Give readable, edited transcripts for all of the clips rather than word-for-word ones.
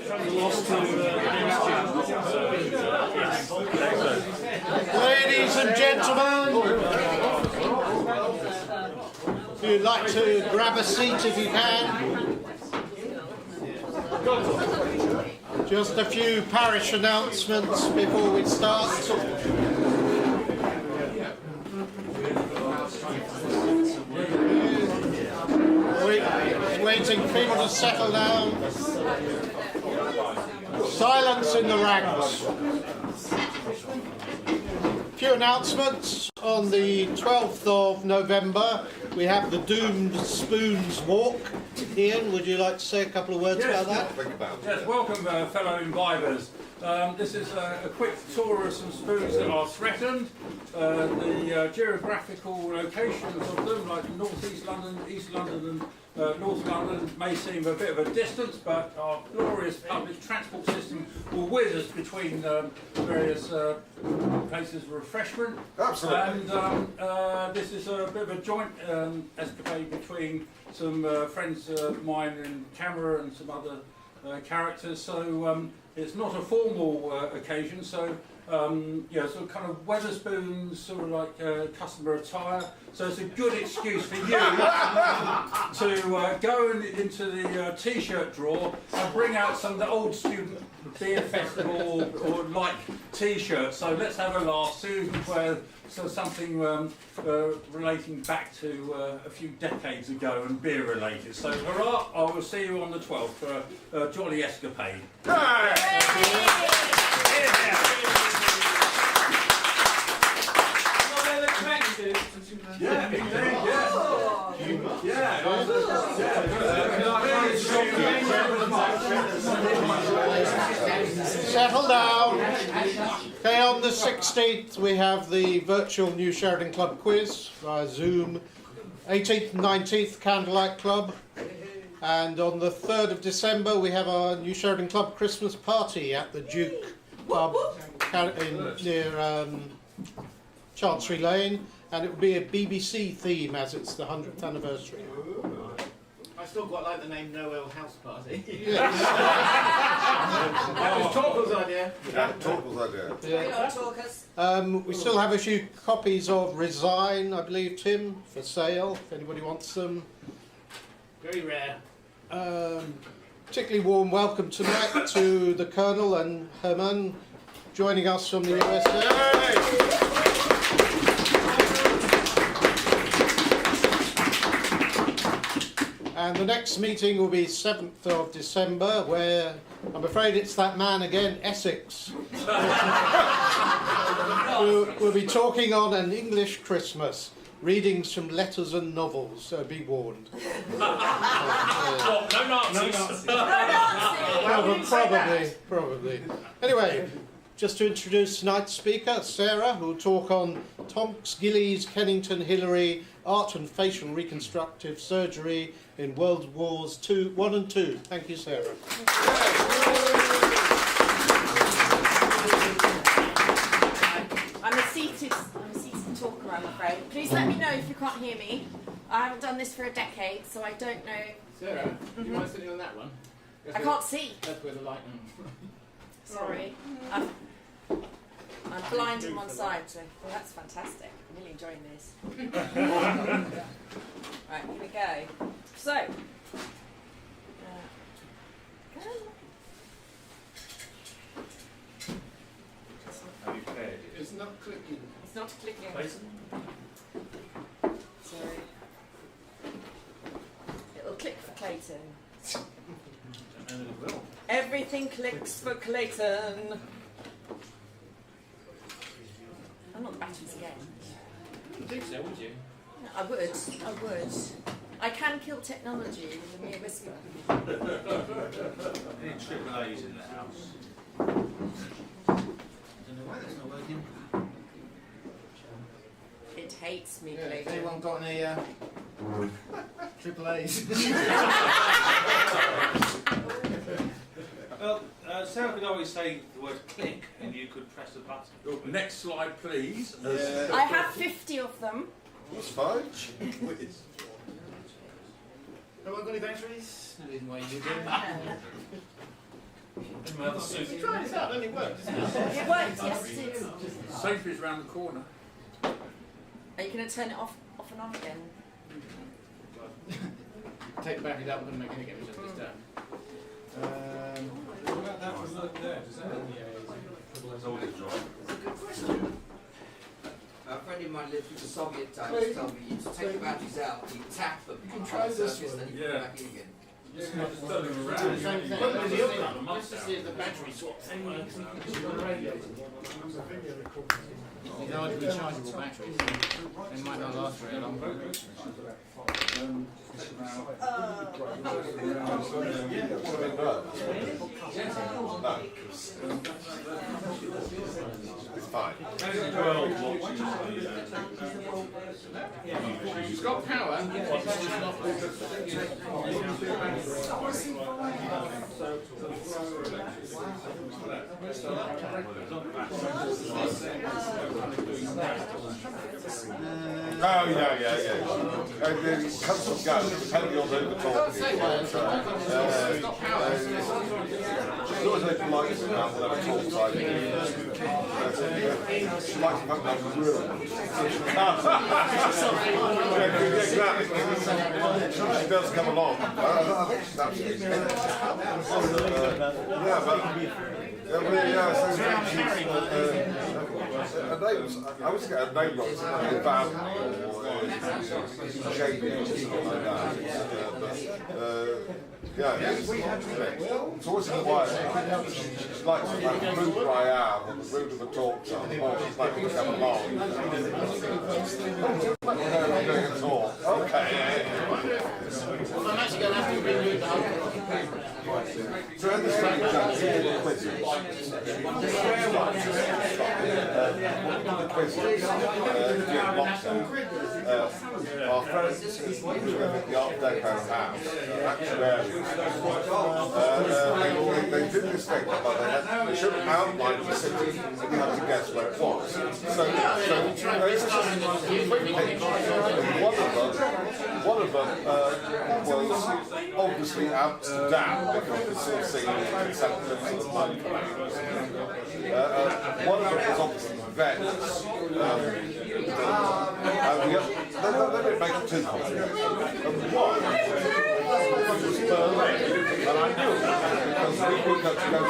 Ladies and gentlemen, if you'd like to grab a seat if you can. Just a few parish announcements before we start. Waiting for people to settle down. Silence in the ranks. Few announcements. On the 12th of November, we have the Doomed Spoons Walk. Ian, would you like to say a couple of words about that? Yes, welcome fellow imbibers. This is a quick tour of some spoons that are threatened. The geographical locations of them, like North East London, East London and North London, may seem a bit of a distance, but our glorious public transport system will whiz us between various places of refreshment. Absolutely. And this is a bit of a joint escapade between some friends of mine in camera and some other characters. So it's not a formal occasion. So yeah, so kind of Wetherspoons, sort of like customer attire. So it's a good excuse for you to go into the T-shirt drawer and bring out some of the old student beer festival or like T-shirts. So let's have a laugh. Susan wear something relating back to a few decades ago and beer related. So hurrah! I will see you on the 12th for a jolly escapade. Yeah, Settle down. Okay, on the 16th we have the virtual New Sheridan Club quiz via Zoom. 18th and 19th Candlelight Club. And on the 3rd of December we have our New Sheridan Club Christmas party at the Duke pub near Chancery Lane, and it will be a BBC theme as it's the 100th anniversary. I still quite like the name Noel House Party. Yeah. That was Torkel's idea. Yeah, Torkel's idea. We still have a few copies of Resign, I believe, Tim, for sale, if anybody wants them. Very rare. Particularly warm welcome tonight to the Colonel and Herman joining us from the USA. And the next meeting will be 7th of December, where I'm afraid it's that man again, Essex. We'll be talking on an English Christmas, reading some letters and novels, so be warned. No Nazis. Probably. Anyway, just to introduce tonight's speaker, Sarah, who will talk on Tonks, Gillies, Kennington, Hillary, art and facial reconstructive surgery in World Wars II, 1 and 2. Thank you, Sarah. I'm a seated talker, I'm afraid. Please let me know if you can't hear me. I haven't done this for a decade, so I don't know. Sarah, do you mind sitting on that one? I can't see. That's where the light. Sorry. I'm blind on one side, so that's fantastic. I'm really enjoying this. Right, here we go. So, It's not clicking. it's not clicking. Sorry. It'll click for Clayton. Everything clicks for Clayton. I'm not the batteries again. I think so, would you? I would. I can kill technology with a mere whisper. Any WWIs in the house? I don't know why that's not working. It hates me, Has Clayton. anyone got any triple A's? Well, Sarah could always say the word click and you could press the button. Next slide, please. I have 50 of them. That's fine. No one got any batteries? No reason why you do that. You tried this out, and it worked, didn't it? It worked, yes it did. Sainsbury's round the corner. Are you going to turn it off and on again? Take the batteries out, put them back in again, which I just done. What about that one look there? Does that A friend of mine lived through the Soviet times, told me you take the batteries out, you tap them on the surface, then you put them back in again. Same thing. What was the other one? Just to see if the battery swap thing works. These are rechargeable batteries. They might not last very long. It's fine. It's got power, it's just not Oh, yeah. And then it comes and goes, depending on who the talk is. She's always very polite to them when I talk side. She likes to come down to the room. Exactly. She does come along. I think she's absolutely I was getting a name wrong, Van or Jamie or something like that. It's always quiet. She's like the mood where I am, or the mood of the talk, so I'm always like to come along. Doing a talk. Okay. Well, I'm actually going to have to redo the whole thing. So in the same quizzes, the quizzes, our friends who live at the Art Deco house, they did this thing, but they should have outlined the city and you had to guess where it was. So one of them was obviously Amsterdam, because it's all seen in acceptance of the money. One of them was obviously Venice. They didn't make it too complicated. And one was Berlin. And I knew that because we were going to go to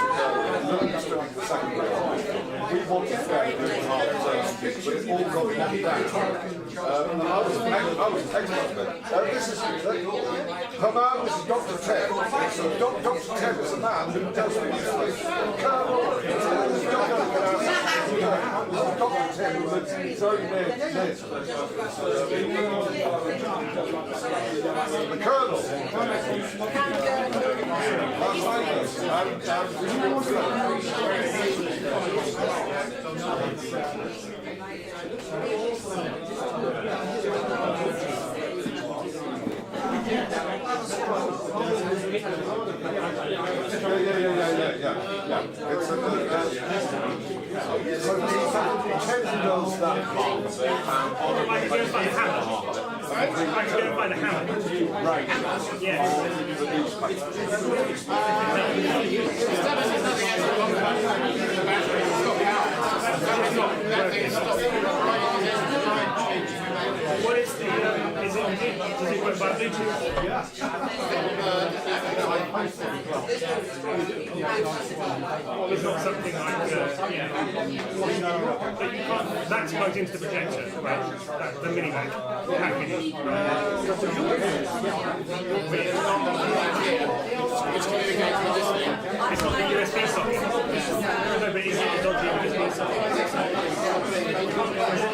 Berlin, studying the second year. We wanted to go to half term, but it all got locked down. And I was excellent. This is her man is Dr. Ted. So Dr. Ted is a man who does things like Dr. Ted who lives very near the Colonel. Yeah. It's so Ted does that part. I can go and find a hammer. I can go and find a hammer. Right. What is the, does it work by Bluetooth? Well, it's not something like, but you can't, that's plugged into the projector, right? That's the mini mic. It's not the USB socket. No, but is it a dodgy USB socket?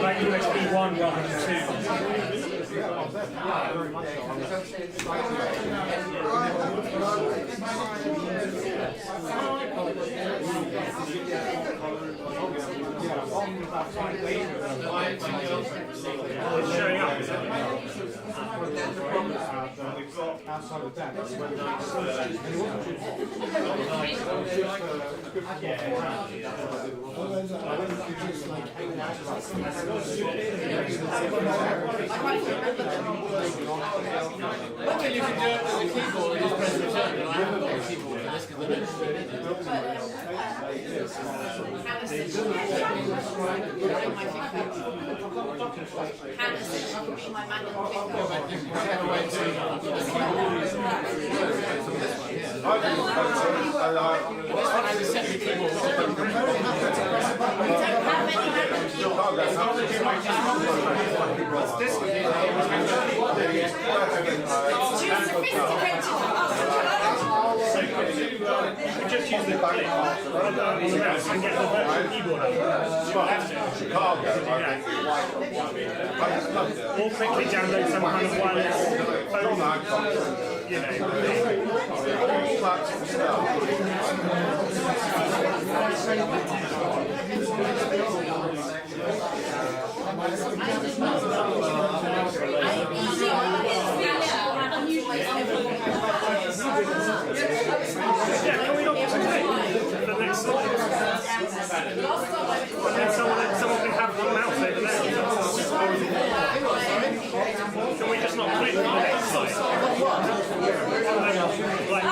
Like USB 1 rather than 2. It's showing up, is it? we've got outside of that. Just use the click on the mouse and get the virtual keyboard out. Or quickly download some kind of wireless phone, you can we not the next slide? And then someone can have the mouse over there. Can we just not click on the next slide? Like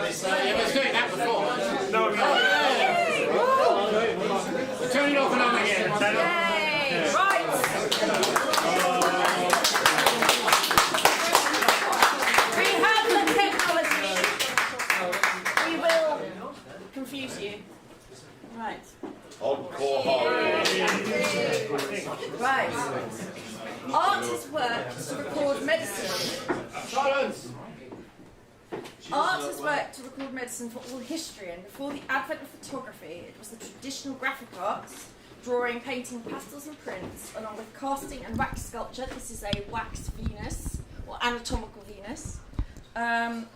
this? I was doing that before. No, Turn it off and on again. Yay! Right! We have the technology. We will confuse you. Right. Encore horror. Right. Art has worked to record medicine. Silence! Art has worked to record medicine for all history, and before the advent of photography, it was the traditional graphic arts, drawing, painting, pastels and prints, along with casting and wax sculpture. This is a wax Venus, or anatomical Venus, that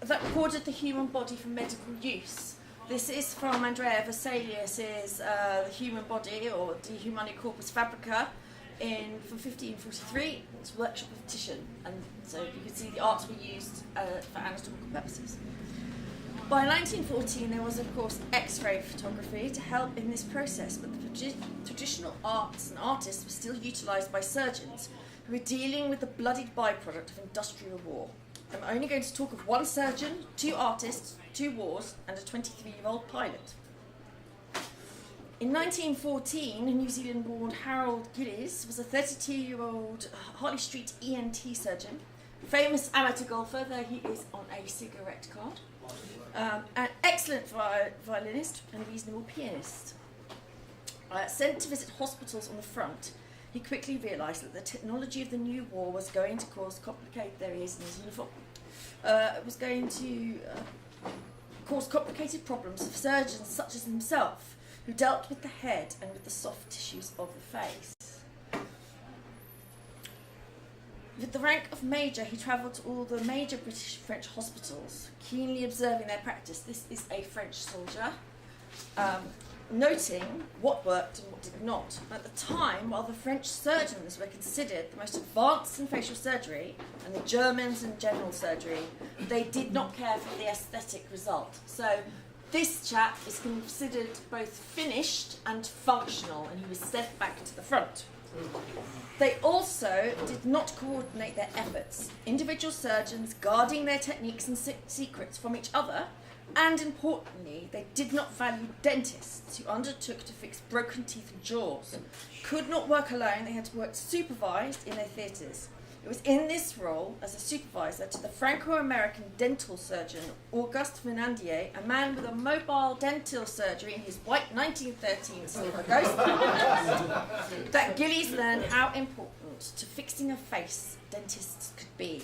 recorded the human body for medical use. This is from Andrea Vesalius's The Human Body, or De Humani Corpus Fabrica, from 1543. It's a workshop of Titian, and so you can see the arts were used for anatomical purposes. By 1914, there was, of course, X-ray photography to help in this process, but the traditional arts and artists were still utilised by surgeons who were dealing with the bloodied byproduct of industrial war. I'm only going to talk of one surgeon, 2 artists, 2 wars, and a 23-year-old pilot. In 1914, New Zealand-born Harold Gillies was a 32-year-old Harley Street ENT surgeon, famous amateur golfer, though he is on a cigarette card, an excellent violinist and reasonable pianist. Sent to visit hospitals on the front, he quickly realised that the technology of the new war was going to cause cause complicated problems for surgeons such as himself, who dealt with the head and with the soft tissues of the face. With the rank of major, he travelled to all the major British French hospitals, keenly observing their practice. This is a French soldier, noting what worked and what did not. At the time, while the French surgeons were considered the most advanced in facial surgery, and the Germans in general surgery, they did not care for the aesthetic result. So this chap is considered both finished and functional, and he was sent back to the front. They also did not coordinate their efforts, individual surgeons guarding their techniques and secrets from each other, and importantly, they did not value dentists who undertook to fix broken teeth and jaws. Could not work alone, they had to work supervised in their theatres. It was in this role, as a supervisor to the Franco-American dental surgeon Auguste Fernandier, a man with a mobile dental surgery in his white 1913 Silver Ghost, that Gillies learned how important to fixing a face dentists could be.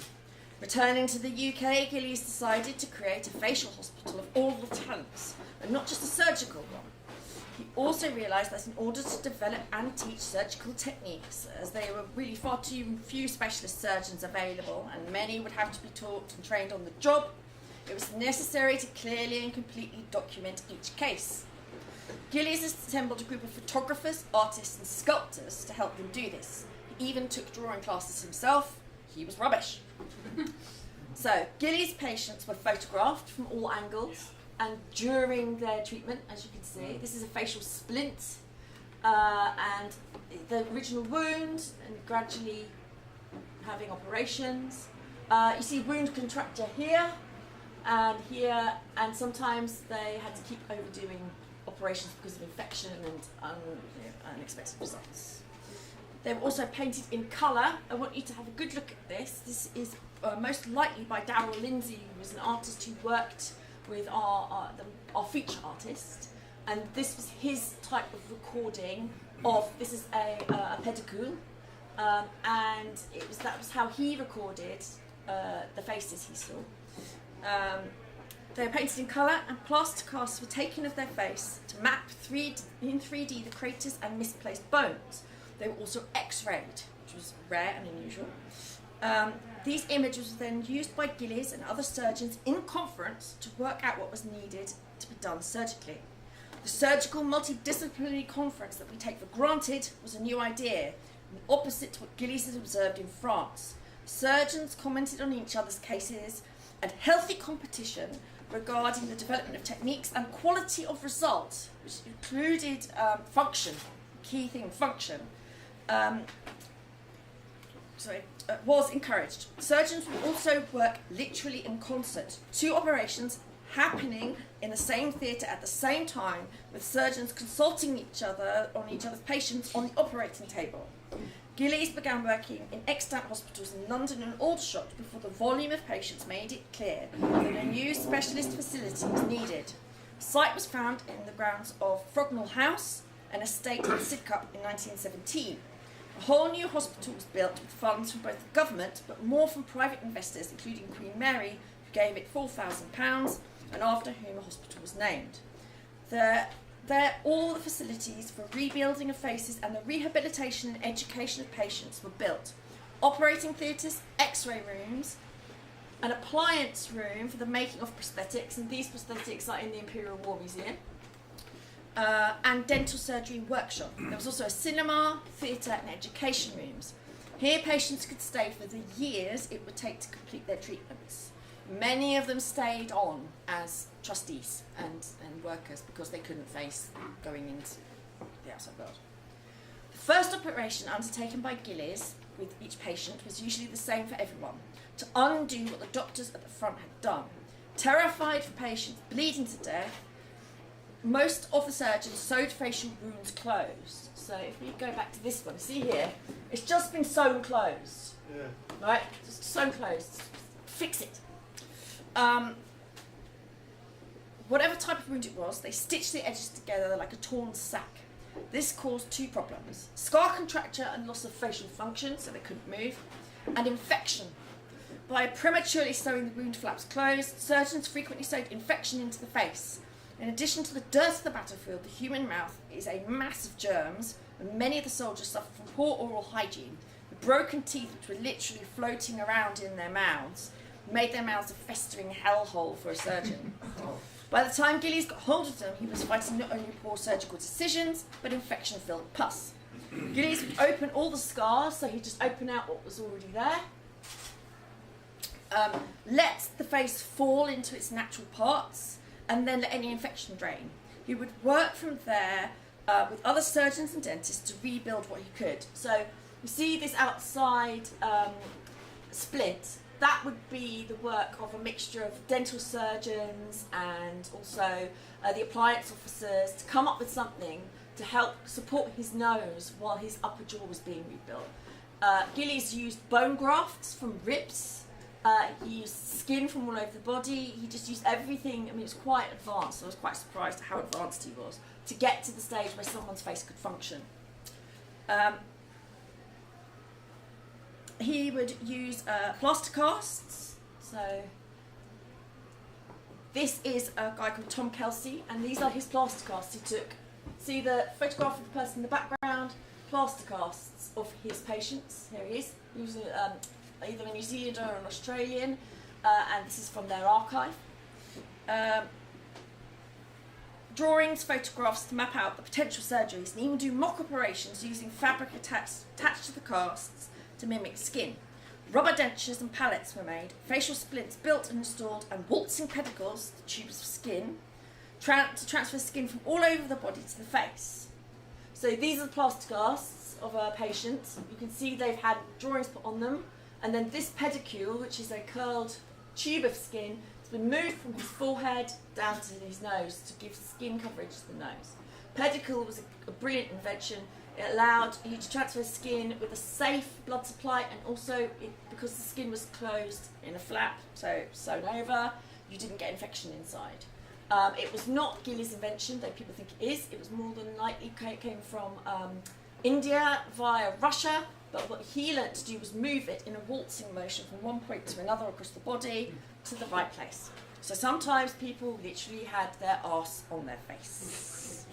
Returning to the UK, Gillies decided to create a facial hospital of all the talents, and not just a surgical one. He also realised that in order to develop and teach surgical techniques, as there were really far too few specialist surgeons available, and many would have to be taught and trained on the job, it was necessary to clearly and completely document each case. Gillies assembled a group of photographers, artists and sculptors to help them do this. He even took drawing classes himself. He was rubbish. So, Gillies' patients were photographed from all angles, and during their treatment, as you can see. This is a facial splint, and the original wound, and gradually having operations. You see wound contracture here, and sometimes they had to keep overdoing operations because of infection and unexpected results. They were also painted in colour. I want you to have a good look at this. This is most likely by Darrell Lindsay, who was an artist who worked with our feature artist, and this was his type of recording of, this is a pedicule, and that was how he recorded the faces he saw. They were painted in colour, and plaster casts were taken of their face to map in 3D the craters and misplaced bones. They were also x-rayed, which was rare and unusual. These images were then used by Gillies and other surgeons in conference to work out what was needed to be done surgically. The surgical multidisciplinary conference that we take for granted was a new idea, and opposite to what Gillies had observed in France. Surgeons commented on each other's cases, and healthy competition regarding the development of techniques and quality of result, which included function, key thing, function, was encouraged. Surgeons would also work literally in concert, 2 operations happening in the same theatre at the same time, with surgeons consulting each other on each other's patients on the operating table. Gillies began working in extant hospitals in London and Aldershot before the volume of patients made it clear that a new specialist facility was needed. A site was found in the grounds of Frognall House, an estate in Sidcup, in 1917. A whole new hospital was built with funds from both the government, but more from private investors, including Queen Mary, who gave it £4,000, and after whom a hospital was named. All the facilities for rebuilding of faces and the rehabilitation and education of patients were built. Operating theatres, x-ray rooms, an appliance room for the making of prosthetics, and these prosthetics are in the Imperial War Museum, and dental surgery workshop. There was also a cinema, theatre and education rooms. Here patients could stay for the years it would take to complete their treatments. Many of them stayed on as trustees and workers because they couldn't face going into the outside world. The first operation undertaken by Gillies with each patient was usually the same for everyone, to undo what the doctors at the front had done. Terrified of patients bleeding to death, most of the surgeons sewed facial wounds closed. So if we go back to this one, see here, it's just been sewn closed. Yeah. Right? Just sewn closed. Fix it. Whatever type of wound it was, they stitched the edges together like a torn sack. This caused 2 problems: scar contracture and loss of facial function, so they couldn't move, and infection. By prematurely sewing the wound flaps closed, surgeons frequently sewed infection into the face. In addition to the dirt of the battlefield, the human mouth is a mass of germs, and many of the soldiers suffered from poor oral hygiene. The broken teeth, which were literally floating around in their mouths, made their mouths a festering hellhole for a surgeon. By the time Gillies got hold of them, he was fighting not only poor surgical decisions, but infection-filled pus. Gillies would open all the scars, so he'd just open out what was already there. Let the face fall into its natural parts, and then let any infection drain. He would work from there with other surgeons and dentists to rebuild what he could. So you see this outside split. That would be the work of a mixture of dental surgeons and also the appliance officers to come up with something to help support his nose while his upper jaw was being rebuilt. Gillies used bone grafts from ribs. He used skin from all over the body. He just used everything. I mean, it was quite advanced. I was quite surprised at how advanced he was to get to the stage where someone's face could function. He would use plaster casts. So this is a guy called Tom Kelsey, and these are his plaster casts he took. See the photograph of the person in the background, plaster casts of his patients. Here he is. He was either a New Zealander or an Australian, and this is from their archive. Drawings, photographs to map out the potential surgeries, and even do mock operations using fabric attached to the casts to mimic skin. Rubber dentures and pallets were made, facial splints built and installed, and waltzing pedicles, the tubes of skin, to transfer skin from all over the body to the face. So these are the plaster casts of a patient. You can see they've had drawings put on them, and then this pedicule, which is a curled tube of skin, has been moved from his forehead down to his nose to give skin coverage to the nose. Pedicule was a brilliant invention. It allowed you to transfer skin with a safe blood supply, and also because the skin was closed in a flap, so sewn over, you didn't get infection inside. It was not Gillies' invention, though people think it is. It was more than likely came from India via Russia, but what he learnt to do was move it in a waltzing motion from one point to another across the body to the right place. So sometimes people literally had their arse on their face.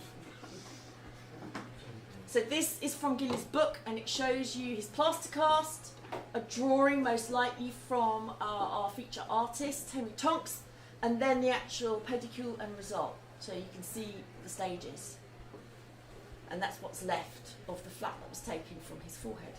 So this is from Gillies' book, and it shows you his plaster cast, a drawing most likely from our feature artist, Henri Tonks, and then the actual pedicule and result. So you can see the stages. And that's what's left of the flap that was taken from his forehead.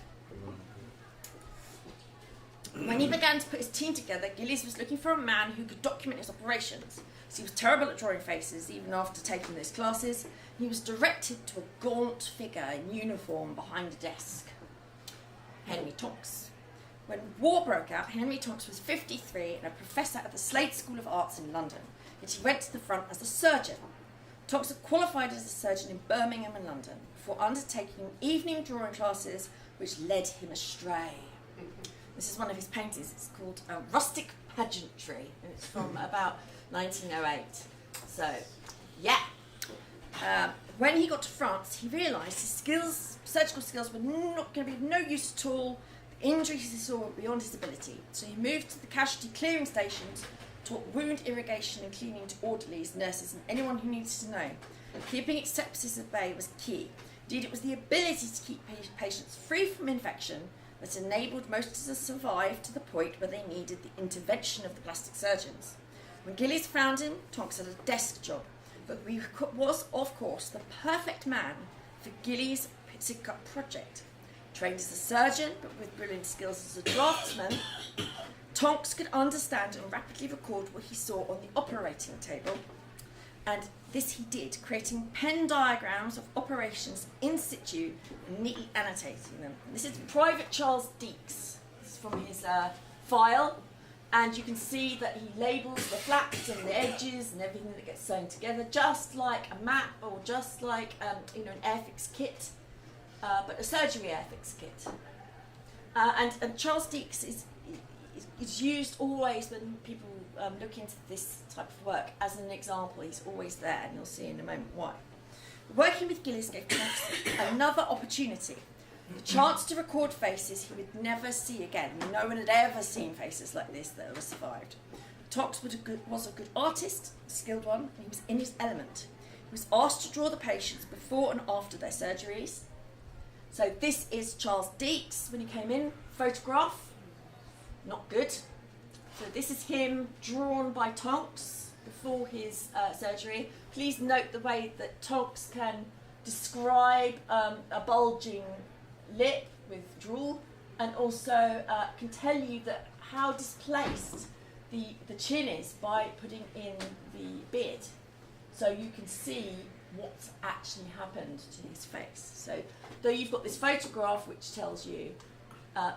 When he began to put his team together, Gillies was looking for a man who could document his operations. So he was terrible at drawing faces, even after taking those classes. He was directed to a gaunt figure in uniform behind a desk, Henri Tonks. When war broke out, Henri Tonks was 53 and a professor at the Slade School of Arts in London, yet he went to the front as a surgeon. Tonks had qualified as a surgeon in Birmingham and London before undertaking evening drawing classes which led him astray. This is one of his paintings. It's called Rustic Pageantry, and it's from about 1908. So, yeah. When he got to France, he realised his surgical skills were not going to be of no use at all. The injuries he saw were beyond his ability. So he moved to the casualty clearing stations, taught wound irrigation and cleaning to orderlies, nurses, and anyone who needed to know. Keeping sepsis at bay was key. Indeed, it was the ability to keep patients free from infection that enabled most to survive to the point where they needed the intervention of the plastic surgeons. When Gillies found him, Tonks had a desk job, but he was, of course, the perfect man for Gillies' pick-up project. Trained as a surgeon, but with brilliant skills as a draftsman, Tonks could understand and rapidly record what he saw on the operating table, and this he did, creating pen diagrams of operations in situ and neatly annotating them. This is Private Charles Deeks. This is from his file, and you can see that he labels the flaps and the edges and everything that gets sewn together, just like a map or just like an airfix kit, but a surgery airfix kit. And Charles Deeks is used always when people look into this type of work as an example. He's always there, and you'll see in a moment why. Working with Gillies gave Tonks another opportunity, the chance to record faces he would never see again. No one had ever seen faces like this that ever survived. Tonks was a good artist, a skilled one, and he was in his element. He was asked to draw the patients before and after their surgeries. So this is Charles Deeks when he came in, photograph. Not good. So this is him drawn by Tonks before his surgery. Please note the way that Tonks can describe a bulging lip with drool, and also can tell you that how displaced the chin is by putting in the beard. So you can see what's actually happened to his face. So though you've got this photograph which tells you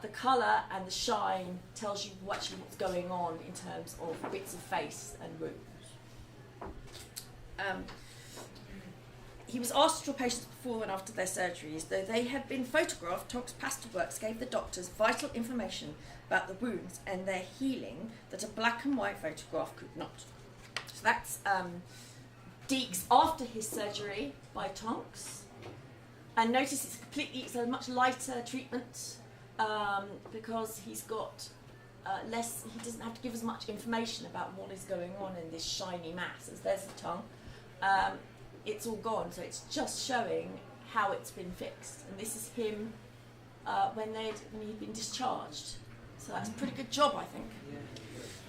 the colour and the shine tells you actually what's going on in terms of bits of face and wounds. He was asked to draw patients before and after their surgeries. Though they had been photographed, Tonks' pastel works gave the doctors vital information about the wounds and their healing that a black and white photograph could not. So that's Deeks after his surgery by Tonks. And notice it's a much lighter treatment because he's got less, he doesn't have to give as much information about what is going on in this shiny mass. As there's the tongue. It's all gone, so it's just showing how it's been fixed. And this is him when he'd been discharged. So that's a pretty good job, I think.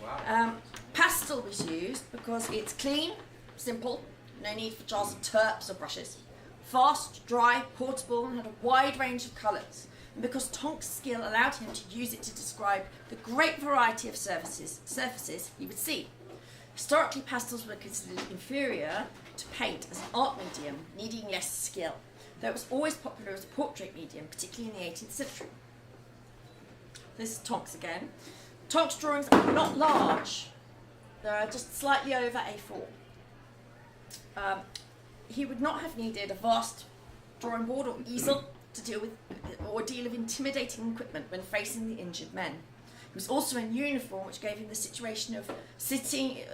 Wow. Pastel was used because it's clean, simple, no need for jars of turps or brushes. Fast, dry, portable, and had a wide range of colours. And because Tonks' skill allowed him to use it to describe the great variety of surfaces he would see. Historically, pastels were considered inferior to paint as an art medium, needing less skill, though it was always popular as a portrait medium, particularly in the 18th century. This is Tonks again. Tonks drawings are not large. They're just slightly over A4. He would not have needed a vast drawing board or easel to deal with the ordeal of intimidating equipment when facing the injured men. He was also in uniform, which gave him the situation of sitting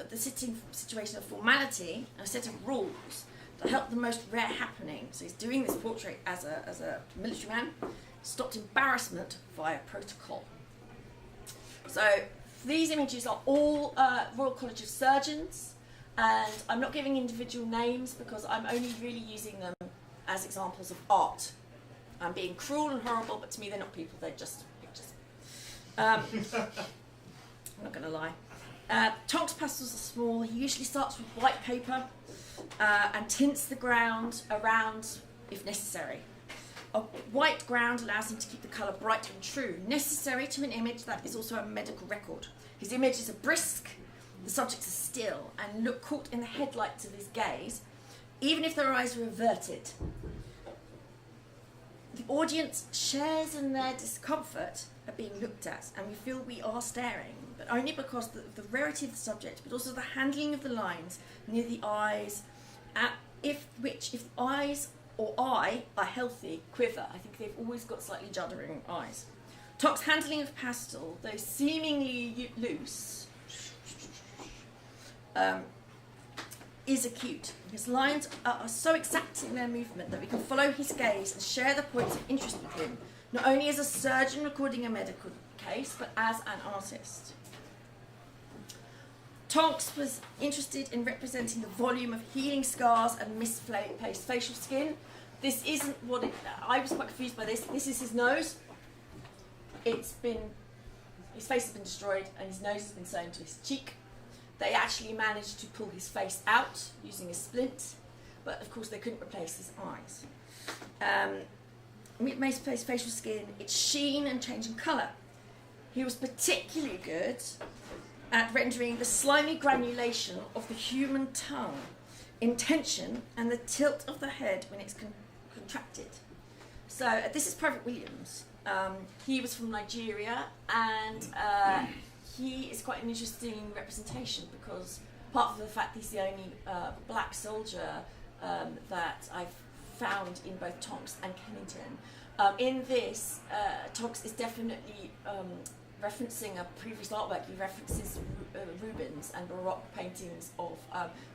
situation of formality and a set of rules that helped the most rare happening. So he's doing this portrait as a military man, stopped embarrassment via protocol. So these images are all Royal College of Surgeons, and I'm not giving individual names because I'm only really using them as examples of art. I'm being cruel and horrible, but to me they're not people, they're just pictures. I'm not going to lie. Tonks pastels are small. He usually starts with white paper and tints the ground around if necessary. A white ground allows him to keep the colour bright and true, necessary to an image that is also a medical record. His images are brisk, the subjects are still, and look caught in the headlights of his gaze, even if their eyes are averted. The audience shares in their discomfort at being looked at, and we feel we are staring, but only because the rarity of the subject, but also the handling of the lines near the eyes, if the eyes or eye are healthy, quiver. I think they've always got slightly juddering eyes. Tonks' handling of pastel, though seemingly loose, is acute. His lines are so exact in their movement that we can follow his gaze and share the points of interest with him, not only as a surgeon recording a medical case, but as an artist. Tonks was interested in representing the volume of healing scars and misplaced facial skin. This isn't what it... I was quite confused by this. This is his nose. His face has been destroyed and his nose has been sewn to his cheek. They actually managed to pull his face out using a splint, but of course they couldn't replace his eyes. Misplaced facial skin, its sheen and change in colour. He was particularly good at rendering the slimy granulation of the human tongue in tension and the tilt of the head when it's contracted. So this is Private Williams. He was from Nigeria, and he is quite an interesting representation because apart from the fact he's the only black soldier that I've found in both Tonks and Kennington. In this, Tonks is definitely referencing a previous artwork. He references Rubens and Baroque paintings of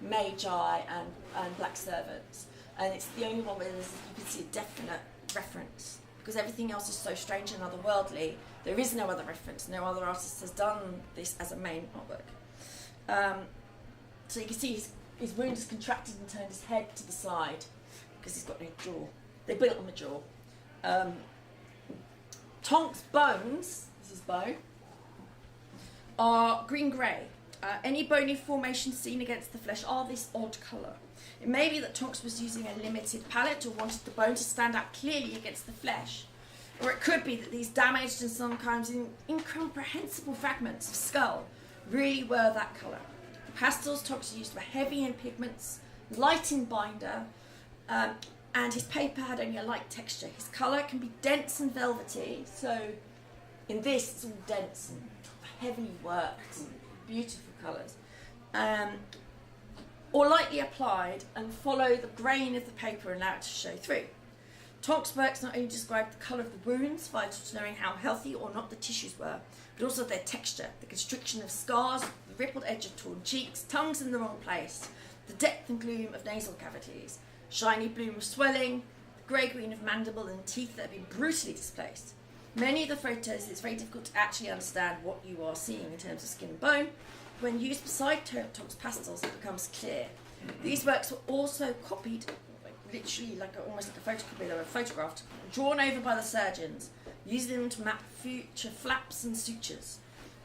magi and black servants, and it's the only one where you can see a definite reference, because everything else is so strange and otherworldly. There is no other reference. No other artist has done this as a main artwork. So you can see his wound is contracted and turned his head to the side because he's got no jaw. They built on the jaw. Tonks' bones, this is bone, are green-grey. Any bony formation seen against the flesh are this odd colour. It may be that Tonks was using a limited palette or wanted the bone to stand out clearly against the flesh. Or it could be that these damaged and sometimes incomprehensible fragments of skull really were that colour. The pastels Tonks used were heavy in pigments, light in binder, and his paper had only a light texture. His colour can be dense and velvety, so in this it's all dense and heavily worked, beautiful colours. Or lightly applied and follow the grain of the paper and allow it to show through. Tonks' works not only describe the colour of the wounds, vital to knowing how healthy or not the tissues were, but also their texture, the constriction of scars, the rippled edge of torn cheeks, tongues in the wrong place, the depth and gloom of nasal cavities, shiny bloom of swelling, the grey-green of mandible and teeth that have been brutally displaced. Many of the photos, it's very difficult to actually understand what you are seeing in terms of skin and bone. When used beside Tonks' pastels, it becomes clear. These works were also copied, literally almost like a photocopy, they were photographed, drawn over by the surgeons, using them to map future flaps and sutures.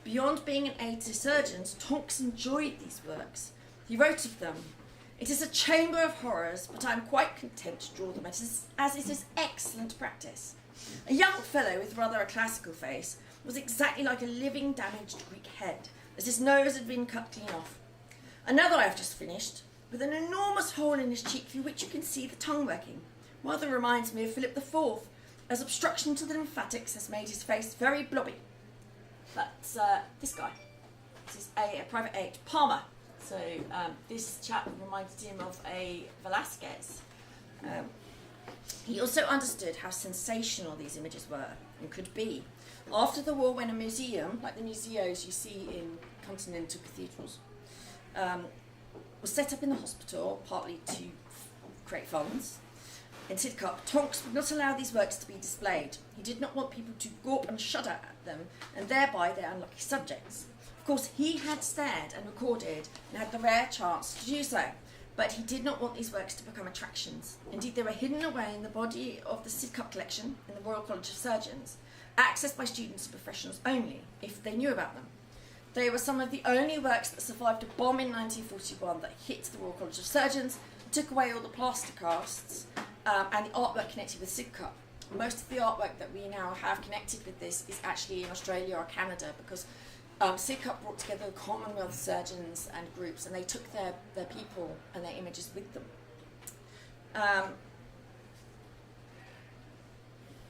Beyond being an aid to surgeons, Tonks enjoyed these works. He wrote of them, "It is a chamber of horrors, but I am quite content to draw them as it is excellent practice." A young fellow with rather a classical face was exactly like a living damaged Greek head, as his nose had been cut clean off. Another I have just finished, with an enormous hole in his cheek through which you can see the tongue working. Rather reminds me of Philip IV, as obstruction to the lymphatics has made his face very blobby. That's this guy. This is a Private Age Palmer. So this chap reminded him of a Velasquez. He also understood how sensational these images were and could be. After the war, when a museum, like the museums you see in continental cathedrals, was set up in the hospital, partly to create funds, in Sidcup, Tonks would not allow these works to be displayed. He did not want people to gawp and shudder at them, and thereby their unlucky subjects. Of course, he had stared and recorded, and had the rare chance to do so, but he did not want these works to become attractions. Indeed, they were hidden away in the body of the Sidcup collection in the Royal College of Surgeons, accessed by students and professionals only, if they knew about them. They were some of the only works that survived a bomb in 1941 that hit the Royal College of Surgeons, took away all the plaster casts, and the artwork connected with Sidcup. Most of the artwork that we now have connected with this is actually in Australia or Canada, because Sidcup brought together the Commonwealth surgeons and groups, and they took their people and their images with them.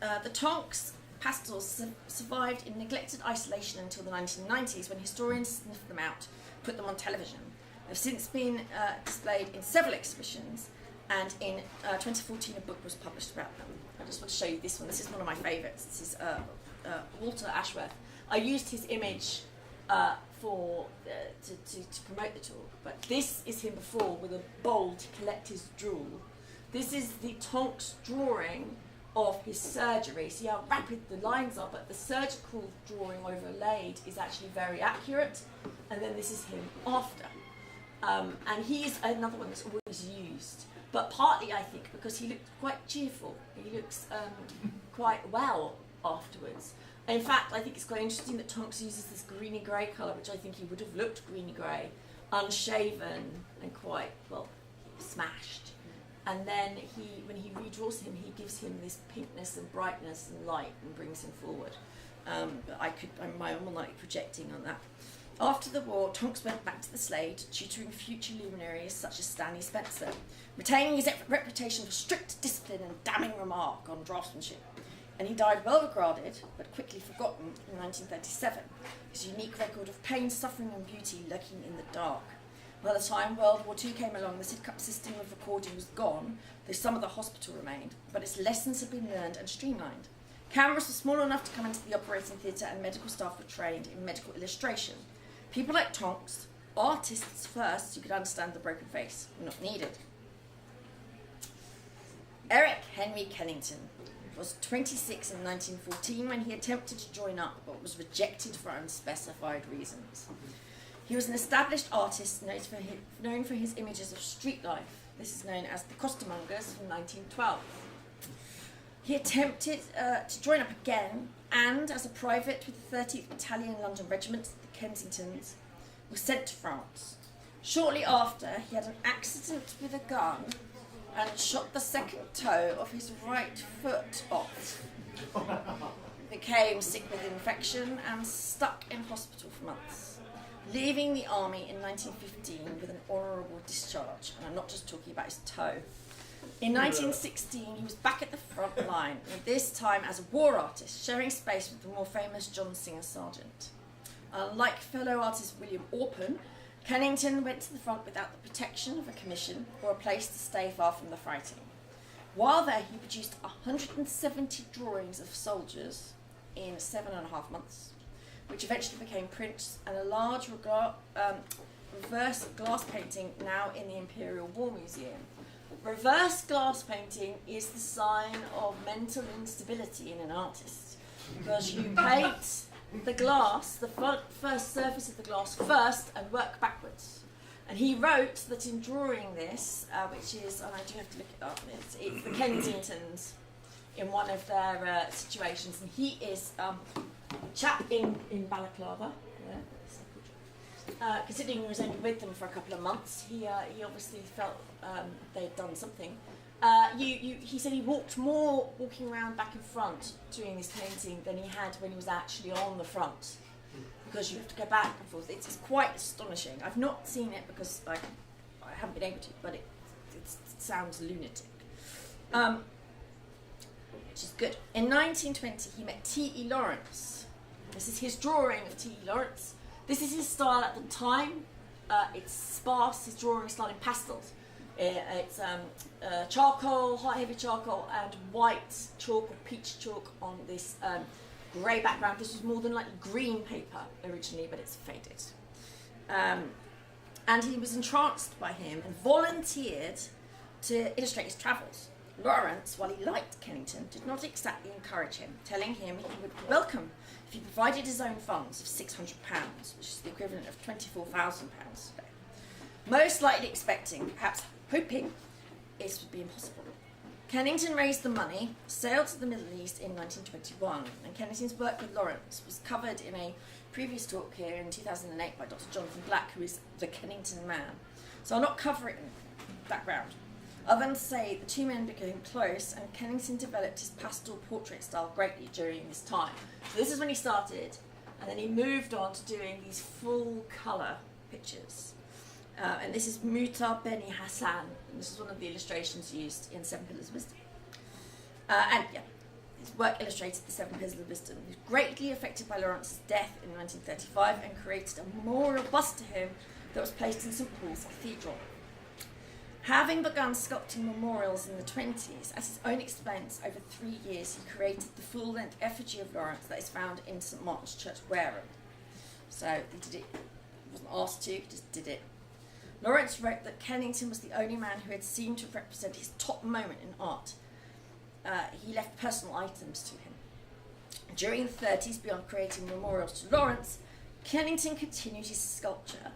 The Tonks pastels survived in neglected isolation until the 1990s, when historians sniffed them out, put them on television. They've since been displayed in several exhibitions, and in 2014 a book was published about them. I just want to show you this one. This is one of my favourites. This is Walter Ashworth. I used his image to promote the talk, but this is him before with a bowl to collect his drool. This is the Tonks drawing of his surgery. See how rapid the lines are, but the surgical drawing overlaid is actually very accurate. And then this is him after. And he's another one that's always used, but partly I think because he looked quite cheerful. He looks quite well afterwards. In fact, I think it's quite interesting that Tonks uses this greeny grey colour, which I think he would have looked greeny grey, unshaven and quite, well, smashed. And then when he redraws him, he gives him this pinkness and brightness and light and brings him forward. But I'm like projecting on that. After the war, Tonks went back to the Slade, tutoring future luminaries such as Stanley Spencer, retaining his reputation for strict discipline and damning remark on draftsmanship. And he died well regarded, but quickly forgotten, in 1937, his unique record of pain, suffering and beauty lurking in the dark. By the time World War II came along, the Sidcup system of recording was gone, though some of the hospital remained, but its lessons had been learned and streamlined. Cameras were small enough to come into the operating theatre, and medical staff were trained in medical illustration. People like Tonks, artists first who could understand the broken face, were not needed. Eric Henri Kennington was 26 in 1914 when he attempted to join up, but was rejected for unspecified reasons. He was an established artist known for his images of street life. This is known as the Costermongers from 1912. He attempted to join up again, and as a private with the 30th Battalion London Regiment, the Kensingtons, was sent to France. Shortly after, he had an accident with a gun and shot the second toe of his right foot off. Became sick with infection and stuck in hospital for months, leaving the army in 1915 with an honourable discharge, and I'm not just talking about his toe. In 1916, he was back at the front line, and this time as a war artist, sharing space with the more famous John Singer Sargent. Like fellow artist William Orpen, Kennington went to the front without the protection of a commission or a place to stay far from the fighting. While there, he produced 170 drawings of soldiers in 7.5 months, which eventually became prints, and a large reverse glass painting now in the Imperial War Museum. Reverse glass painting is the sign of mental instability in an artist, because you paint the glass, the first surface of the glass first, and work backwards. And he wrote that in drawing this, which is, and I do have to look it up, it's the Kensingtons in one of their situations, and he is a chap in balaclava. Considering he was only with them for a couple of months, he obviously felt they'd done something. He said he walked more walking around back and front doing this painting than he had when he was actually on the front. because you have to go back and forth. It's quite astonishing. I've not seen it because I haven't been able to, but it sounds lunatic. Which is good. In 1920, he met T.E. Lawrence. This is his drawing of T.E. Lawrence. This is his style at the time. It's sparse, his drawing style in pastels. It's charcoal, hot heavy charcoal, and white chalk or peach chalk on this grey background. This was more than like green paper originally, but it's faded. And he was entranced by him and volunteered to illustrate his travels. Lawrence, while he liked Kennington, did not exactly encourage him, telling him he would be welcome if he provided his own funds of £600, which is the equivalent of £24,000 today. Most likely expecting, perhaps hoping, this would be impossible. Kennington raised the money, sailed to the Middle East in 1921, and Kennington's work with Lawrence was covered in a previous talk here in 2008 by Dr. Jonathan Black, who is the Kennington man. So I'll not cover it in background, other than to say the two men became close, and Kennington developed his pastel portrait style greatly during this time. So this is when he started, and then he moved on to doing these full colour pictures. And this is Muta Beni Hassan, and this is one of the illustrations used in Seven Pillars of Wisdom. And yeah, his work illustrated the Seven Pillars of Wisdom. He was greatly affected by Lawrence's death in 1935 and created a memorial bust to him that was placed in St Paul's Cathedral. Having begun sculpting memorials in the 20s, at his own expense, over 3 years, he created the full-length effigy of Lawrence that is found in St Martin's Church, Wareham. So he did it, he wasn't asked to, he just did it. Lawrence wrote that Kennington was the only man who had seemed to represent his top moment in art. He left personal items to him. During the 30s, beyond creating memorials to Lawrence, Kennington continued his sculpture,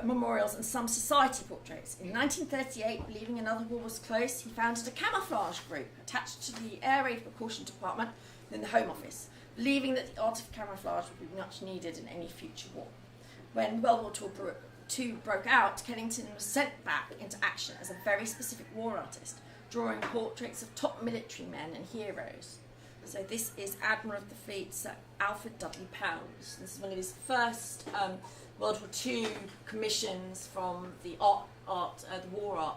memorials and some society portraits. In 1938, believing another war was close, he founded a camouflage group attached to the Air Raid Precaution Department in the Home Office, believing that the art of camouflage would be much needed in any future war. When World War II broke out, Kennington was sent back into action as a very specific war artist, drawing portraits of top military men and heroes. So this is Admiral of the Fleet Sir Alfred Dudley Pounds. This is one of his first World War II commissions from the the War Art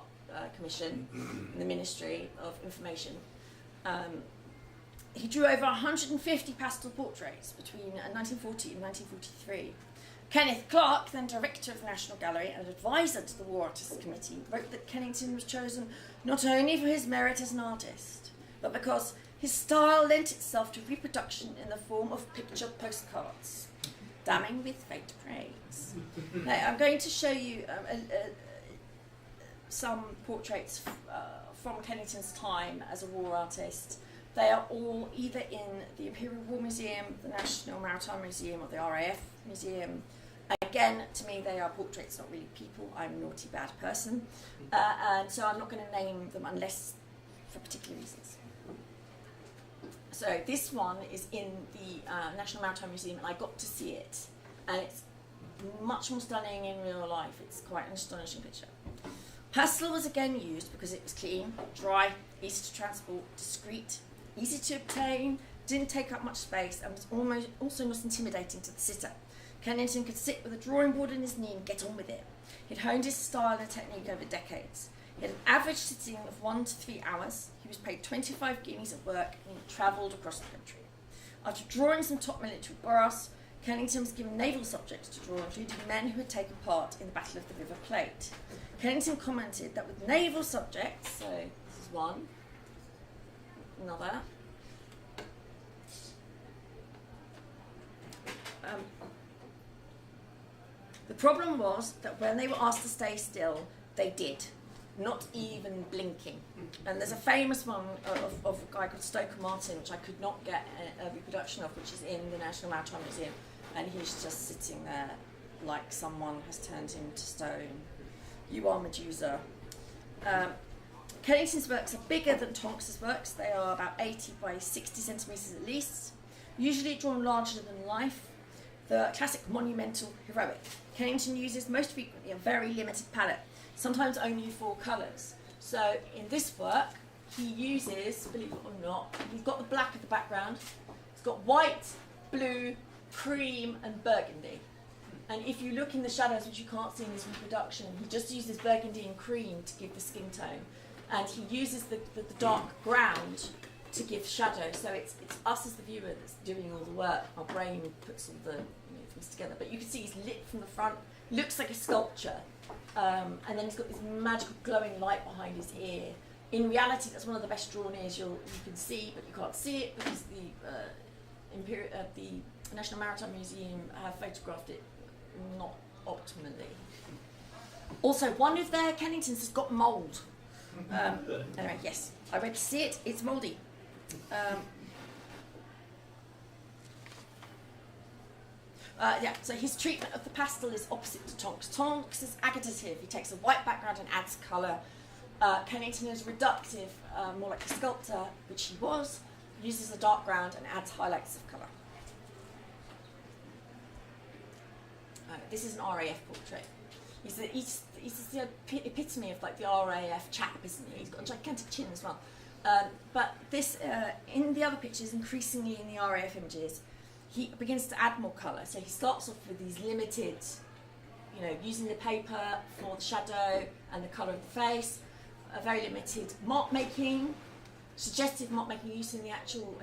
Commission in the Ministry of Information. He drew over 150 pastel portraits between 1940 and 1943. Kenneth Clark, then director of the National Gallery and advisor to the War Artists Committee, wrote that Kennington was chosen not only for his merit as an artist, but because his style lent itself to reproduction in the form of picture postcards, damning with faint praise. Now, I'm going to show you some portraits from Kennington's time as a war artist. They are all either in the Imperial War Museum, the National Maritime Museum, or the RAF Museum. Again, to me, they are portraits, not really people. I'm a naughty, bad person. And so I'm not going to name them unless for particular reasons. So this one is in the National Maritime Museum, and I got to see it. And it's much more stunning in real life. It's quite an astonishing picture. Pastel was again used because it was clean, dry, easy to transport, discreet, easy to obtain, didn't take up much space, and was also not intimidating to the sitter. Kennington could sit with a drawing board in his knee and get on with it. He'd honed his style and technique over decades. He had an average sitting of 1 to 3 hours. He was paid 25 guineas at work, and he travelled across the country. After drawing some top military brass, Kennington was given naval subjects to draw, including men who had taken part in the Battle of the River Plate. Kennington commented that with naval subjects, so this is one, another, the problem was that when they were asked to stay still, they did, not even blinking. And there's a famous one of a guy called Stoker Martin, which I could not get a reproduction of, which is in the National Maritime Museum, and he's just sitting there like someone has turned him to stone. You are Medusa. Kennington's works are bigger than Tonks's works. They are about 80 by 60 centimetres at least, usually drawn larger than life. The classic monumental heroic. Kennington uses most frequently a very limited palette, sometimes only 4 colours. So in this work, he uses, believe it or not, he's got the black at the background, he's got white blue, cream, and burgundy. And if you look in the shadows, which you can't see in this reproduction, he just uses burgundy and cream to give the skin tone. And he uses the dark ground to give shadow. So it's us as the viewer that's doing all the work. Our brain puts all the things together. But you can see he's lit from the front, looks like a sculpture. And then he's got this magical glowing light behind his ear. In reality, that's one of the best drawn ears you can see, but you can't see it because the National Maritime Museum have photographed it not optimally. Also, one of their Kenningtons has got mould. Anyway, yes, I went to see it. It's mouldy. Yeah, so his treatment of the pastel is opposite to Tonks. Tonks is agitative. He takes a white background and adds colour. Kennington is reductive, more like a sculptor, which he was, uses a dark ground and adds highlights of colour. This is an RAF portrait. He's the epitome of like the RAF chap, isn't he? He's got a gigantic chin as well. But this, in the other pictures, increasingly in the RAF images, he begins to add more colour. So he starts off with these limited, using the paper for the shadow and the colour of the face, a very limited mark making, suggestive mark making, using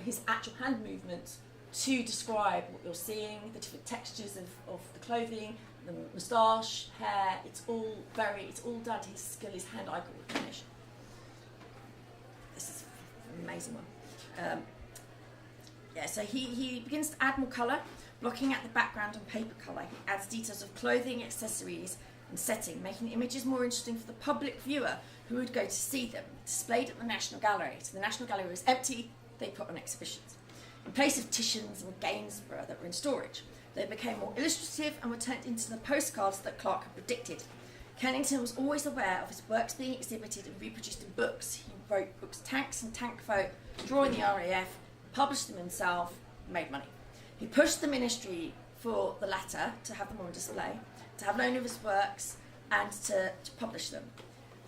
his actual hand movements to describe what you're seeing, the different textures of the clothing, the moustache, hair. It's all down to his skill, his hand-eye coordination. This is an amazing one. So he begins to add more colour, blocking out the background and paper colour. He adds details of clothing, accessories, and setting, making the images more interesting for the public viewer who would go to see them, displayed at the National Gallery. So the National Gallery was empty, they put on exhibitions. In place of Titians and Gainsborough that were in storage, they became more illustrative and were turned into the postcards that Clark had predicted. Kennington was always aware of his works being exhibited and reproduced in books. He wrote books Tanks and Tank Folk, drawing the RAF, published them himself, made money. He pushed the ministry for the latter, to have them on display, to have known of his works, and to publish them.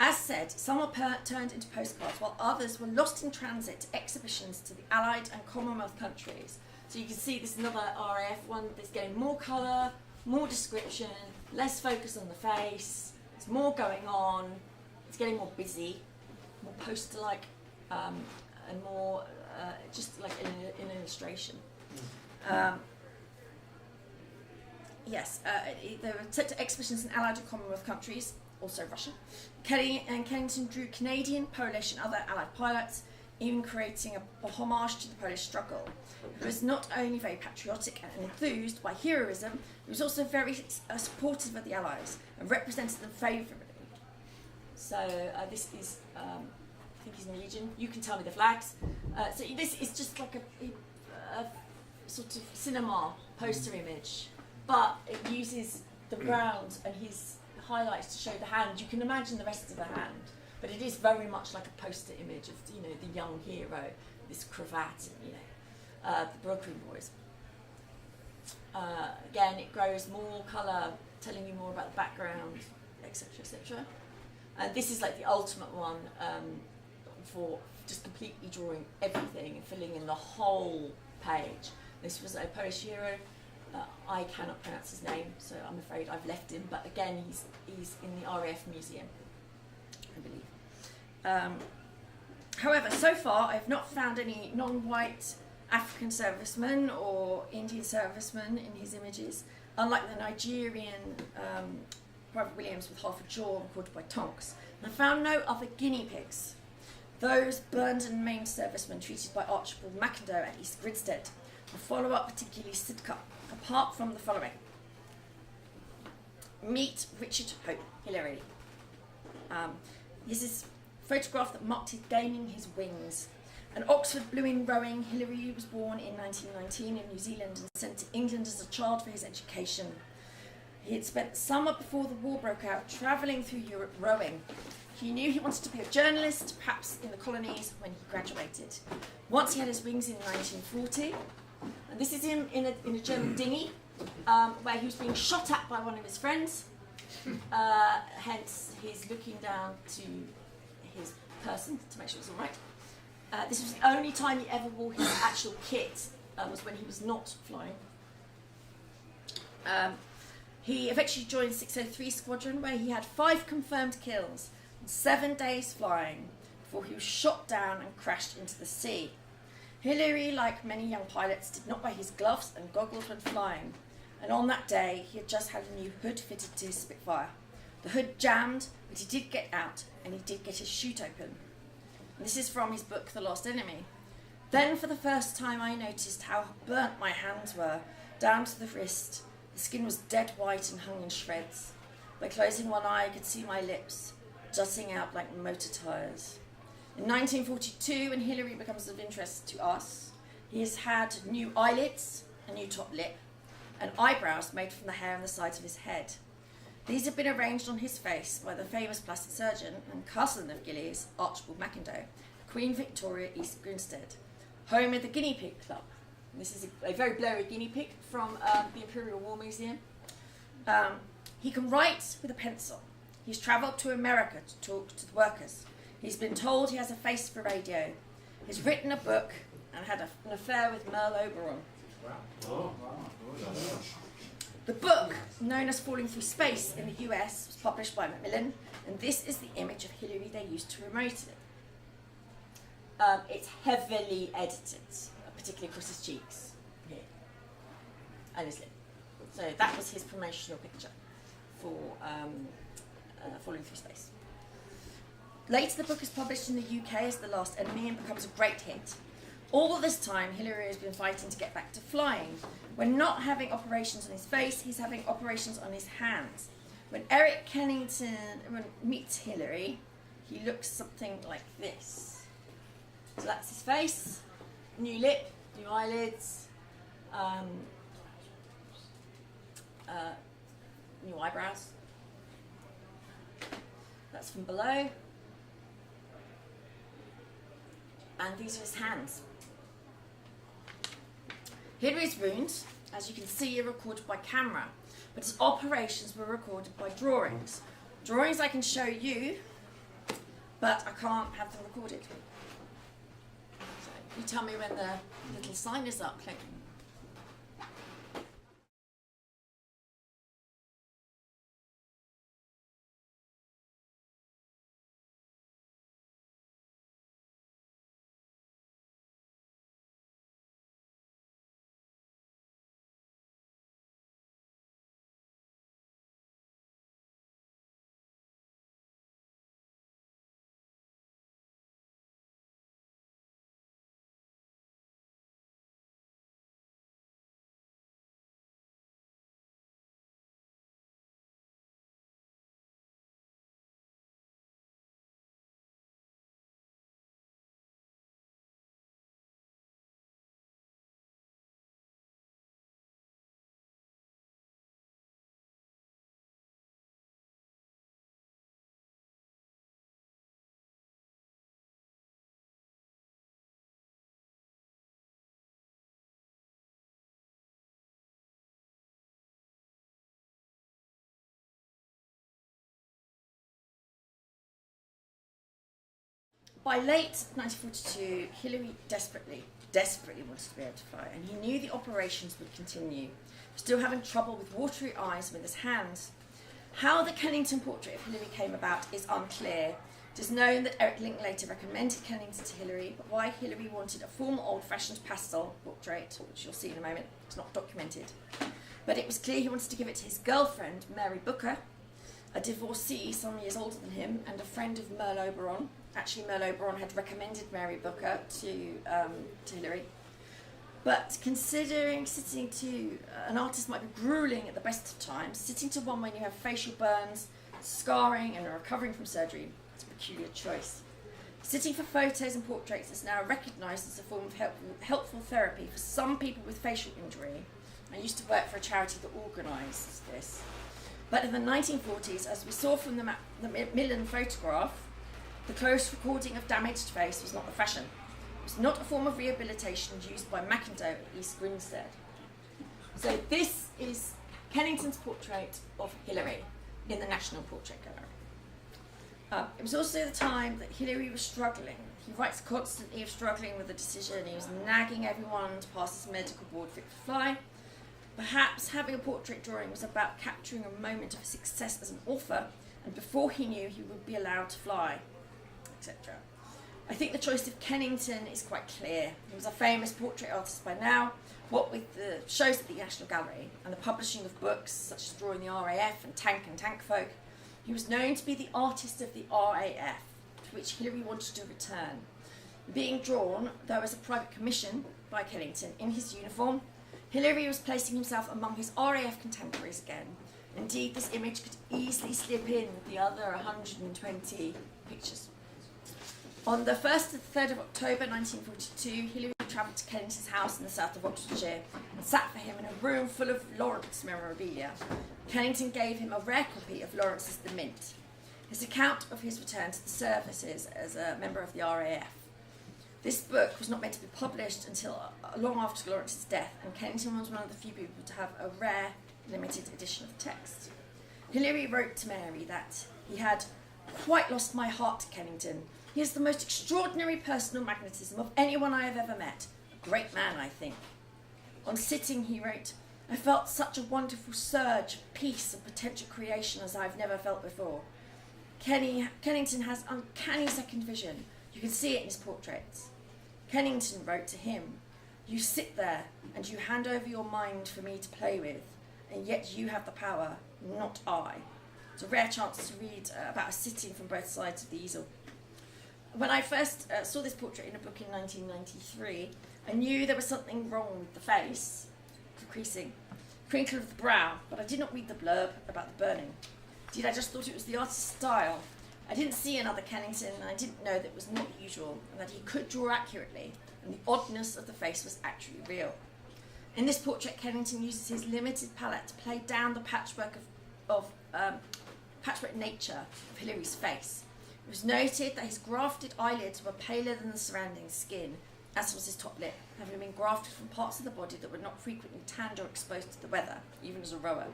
As said, some were turned into postcards, while others were lost in transit to exhibitions to the Allied and Commonwealth countries. So you can see this is another RAF one that's getting more colour, more description, less focus on the face, there's more going on, it's getting more busy, more poster-like, and more just like an illustration. They were sent to exhibitions in Allied and Commonwealth countries, also Russia. Kennington drew Canadian, Polish and other Allied pilots, even creating a homage to the Polish struggle. He was not only very patriotic and enthused by heroism, he was also very supportive of the Allies and represented them favourably. So this is, I think he's Norwegian, you can tell me the flags. So this is just like a sort of cinema poster image, but it uses the ground and his highlights to show the hand. You can imagine the rest of the hand, but it is very much like a poster image of the young hero, this cravat, and the Brooklyn boys. Again, it grows more colour, telling you more about the background, etc., etc. And this is like the ultimate one for just completely drawing everything and filling in the whole page. This was a Polish hero. I cannot pronounce his name, so I'm afraid I've left him. But again, he's in the RAF museum, I believe. However, so far I've not found any non-white African servicemen or Indian servicemen in his images, unlike the Nigerian Private Williams with half a jaw recorded by Tonks. And I found no other guinea pigs. Those burned and maimed servicemen treated by Archibald McIndoe at East Grinstead were follow-up particularly Sidcup, apart from the following. Meet Richard Hope Hillary. This is a photograph that marked his gaining his wings. An Oxford Blue in rowing, Hillary was born in 1919 in New Zealand and sent to England as a child for his education. He had spent the summer before the war broke out travelling through Europe rowing. He knew he wanted to be a journalist, perhaps in the colonies, when he graduated. Once he had his wings in 1940, and this is him in a German dinghy, where he was being shot at by one of his friends. Hence, he's looking down to his person to make sure it's all right. This was the only time he ever wore his actual kit was when he was not flying. He eventually joined 603 Squadron, where he had 5 confirmed kills and 7 days flying before he was shot down and crashed into the sea. Hillary, like many young pilots, did not wear his gloves and goggles when flying, and on that day he had just had a new hood fitted to his Spitfire. The hood jammed, but he did get out, and he did get his chute open. And this is from his book, The Lost Enemy. Then for the first time I noticed how burnt my hands were, down to the wrist. The skin was dead white and hung in shreds. By closing one eye I could see my lips, jutting out like motor tyres. In 1942, when Hillary becomes of interest to us, he has had new eyelids, a new top lip, and eyebrows made from the hair on the sides of his head. These have been arranged on his face by the famous plastic surgeon and cousin of Gillies, Archibald McIndoe, Queen Victoria, East Grinstead, home of the Guinea Pig Club. And this is a very blurry guinea pig from the Imperial War Museum. He can write with a pencil. He's travelled to America to talk to the workers. He's been told he has a face for radio. He's written a book and had an affair with Merle Oberon. The book, known as Falling Through Space in the US, was published by Macmillan, and this is the image of Hillary they used to promote it. It's heavily edited, particularly across his cheeks here and his lip. So that was his promotional picture for Falling Through Space. Later, the book is published in the UK as The Last Enemy and becomes a great hit. All this time, Hillary has been fighting to get back to flying. When not having operations on his face, he's having operations on his hands. When Henri Kennington meets Hillary, he looks something like this. So that's his face, new lip, new eyelids, new eyebrows. That's from below. And these are his hands. Hillary's wounds, as you can see, are recorded by camera, but his operations were recorded by drawings. Drawings I can show you, but I can't have them recorded. So you tell me when the little sign is up, Clinton. By late 1942, Hillary desperately wanted to be able to fly, and he knew the operations would continue, still having trouble with watery eyes and with his hands. How the Kennington portrait of Hillary came about is unclear. It is known that Eric Linklater recommended Kennington to Hillary, but why Hillary wanted a formal old-fashioned pastel portrait, which you'll see in a moment, it's not documented. But it was clear he wanted to give it to his girlfriend, Mary Booker, a divorcee some years older than him, and a friend of Merle Oberon. Actually, Merle Oberon had recommended Mary Booker to Hillary. But considering sitting to an artist might be grueling at the best of times, sitting to one when you have facial burns, scarring, and are recovering from surgery, it's a peculiar choice. Sitting for photos and portraits is now recognised as a form of helpful therapy for some people with facial injury. I used to work for a charity that organised this. But in the 1940s, as we saw from the Macmillan photograph, the close recording of damaged face was not the fashion. It was not a form of rehabilitation used by McIndoe at East Grinstead. So this is Kennington's portrait of Hillary in the National Portrait Gallery. It was also the time that Hillary was struggling. He writes constantly of struggling with the decision. He was nagging everyone to pass his medical board fit to fly. Perhaps having a portrait drawing was about capturing a moment of success as an author, and before he knew he would be allowed to fly, etc. I think the choice of Kennington is quite clear. He was a famous portrait artist by now, what with the shows at the National Gallery and the publishing of books such as Drawing the RAF and Tank Folk. He was known to be the artist of the RAF, to which Hilary wanted to return. Being drawn, though as a private commission by Kennington in his uniform, Hilary was placing himself among his RAF contemporaries again. Indeed, this image could easily slip in with the other 120 pictures. On the 1st to the 3rd of October 1942, Hilary travelled to Kennington's house in the south of Oxfordshire and sat for him in a room full of Lawrence memorabilia. Kennington gave him a rare copy of Lawrence's The Mint, his account of his return to the services as a member of the RAF. This book was not meant to be published until long after Lawrence's death, and Kennington was one of the few people to have a rare, limited edition of the text. Hilary wrote to Mary that he had quite lost my heart to Kennington. He has the most extraordinary personal magnetism of anyone I have ever met. A great man, I think. On sitting, he wrote, I felt such a wonderful surge of peace and potential creation as I've never felt before. Kennington has uncanny second vision. You can see it in his portraits. Kennington wrote to him, you sit there and you hand over your mind for me to play with, and yet you have the power, not I. It's a rare chance to read about a sitting from both sides of the easel. When I first saw this portrait in a book in 1993, I knew there was something wrong with the face, the creasing, crinkle of the brow, but I did not read the blurb about the burning. Indeed, I just thought it was the artist's style. I didn't see another Kennington, and I didn't know that it was not usual, and that he could draw accurately, and the oddness of the face was actually real. In this portrait, Kennington uses his limited palette to play down the patchwork patchwork nature of Hilary's face. It was noted that his grafted eyelids were paler than the surrounding skin, as was his top lip, having been grafted from parts of the body that were not frequently tanned or exposed to the weather, even as a rower.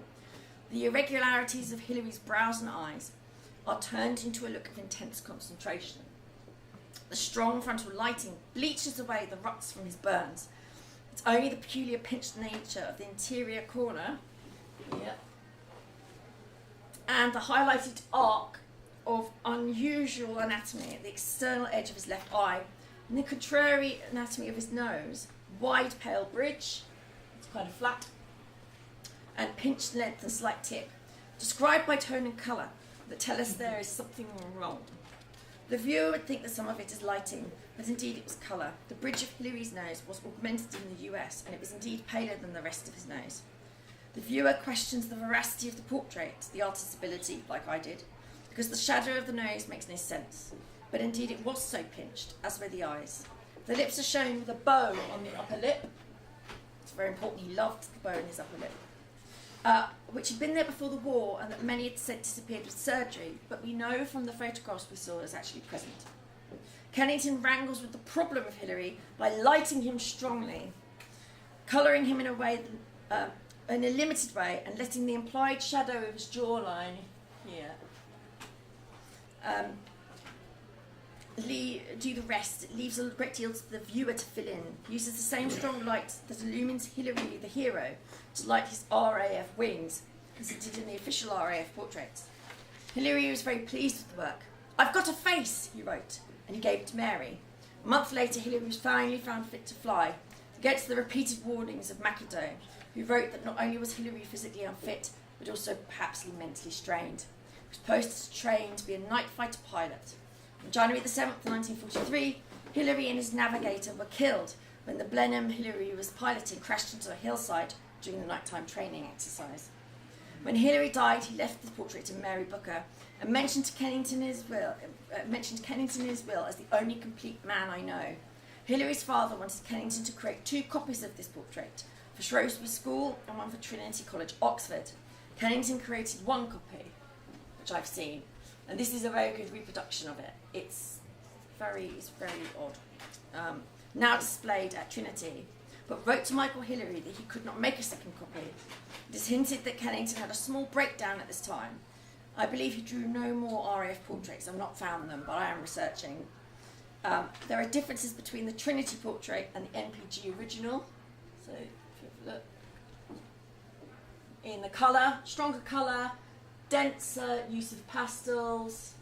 The irregularities of Hilary's brows and eyes are turned into a look of intense concentration. The strong frontal lighting bleaches away the ruts from his burns. It's only the peculiar pinched nature of the interior corner and the highlighted arc of unusual anatomy at the external edge of his left eye, and the contrary anatomy of his nose, wide pale bridge, it's kind of flat, and pinched length and slight tip, described by tone and colour, that tell us there is something wrong. The viewer would think that some of it is lighting, but indeed it was colour. The bridge of Hilary's nose was augmented in the US, and it was indeed paler than the rest of his nose. The viewer questions the veracity of the portrait, the artist's ability, like I did, because the shadow of the nose makes no sense. But indeed it was so pinched, as were the eyes. The lips are shown with a bow on the upper lip. It's very important, he loved the bow in his upper lip. Which had been there before the war and that many had said disappeared with surgery, but we know from the photographs we saw is actually present. Kennington wrangles with the problem of Hilary by lighting him strongly, colouring him in a way, in a limited way, and letting the implied shadow of his jawline here do the rest. It leaves a great deal to the viewer to fill in. He uses the same strong light that illumines Hilary, the hero, to light his RAF wings, as he did in the official RAF portraits. Hilary was very pleased with the work. I've got a face, he wrote, and he gave it to Mary. A month later, Hilary was finally found fit to fly, against the repeated warnings of McIndoe, who wrote that not only was Hilary physically unfit, but also perhaps mentally strained. He was posted as trained to be a night fighter pilot. On January the 7th, 1943, Hilary and his navigator were killed when the Blenheim Hilary was piloting crashed into a hillside during the nighttime training exercise. When Hilary died, he left the portrait to Mary Booker and mentioned Kennington in his will as the only complete man I know. Hilary's father wanted Kennington to create 2 copies of this portrait, for Shrewsbury School and one for Trinity College, Oxford. Kennington created 1 copy, which I've seen, and this is a very good reproduction of it. It's very odd. Now displayed at Trinity, but wrote to Michael Hilary that he could not make a second copy. It is hinted that Kennington had a small breakdown at this time. I believe he drew no more RAF portraits. I've not found them, but I am researching. There are differences between the Trinity portrait and the NPG original. So if you have a look. In the colour, stronger colour, denser use of pastels,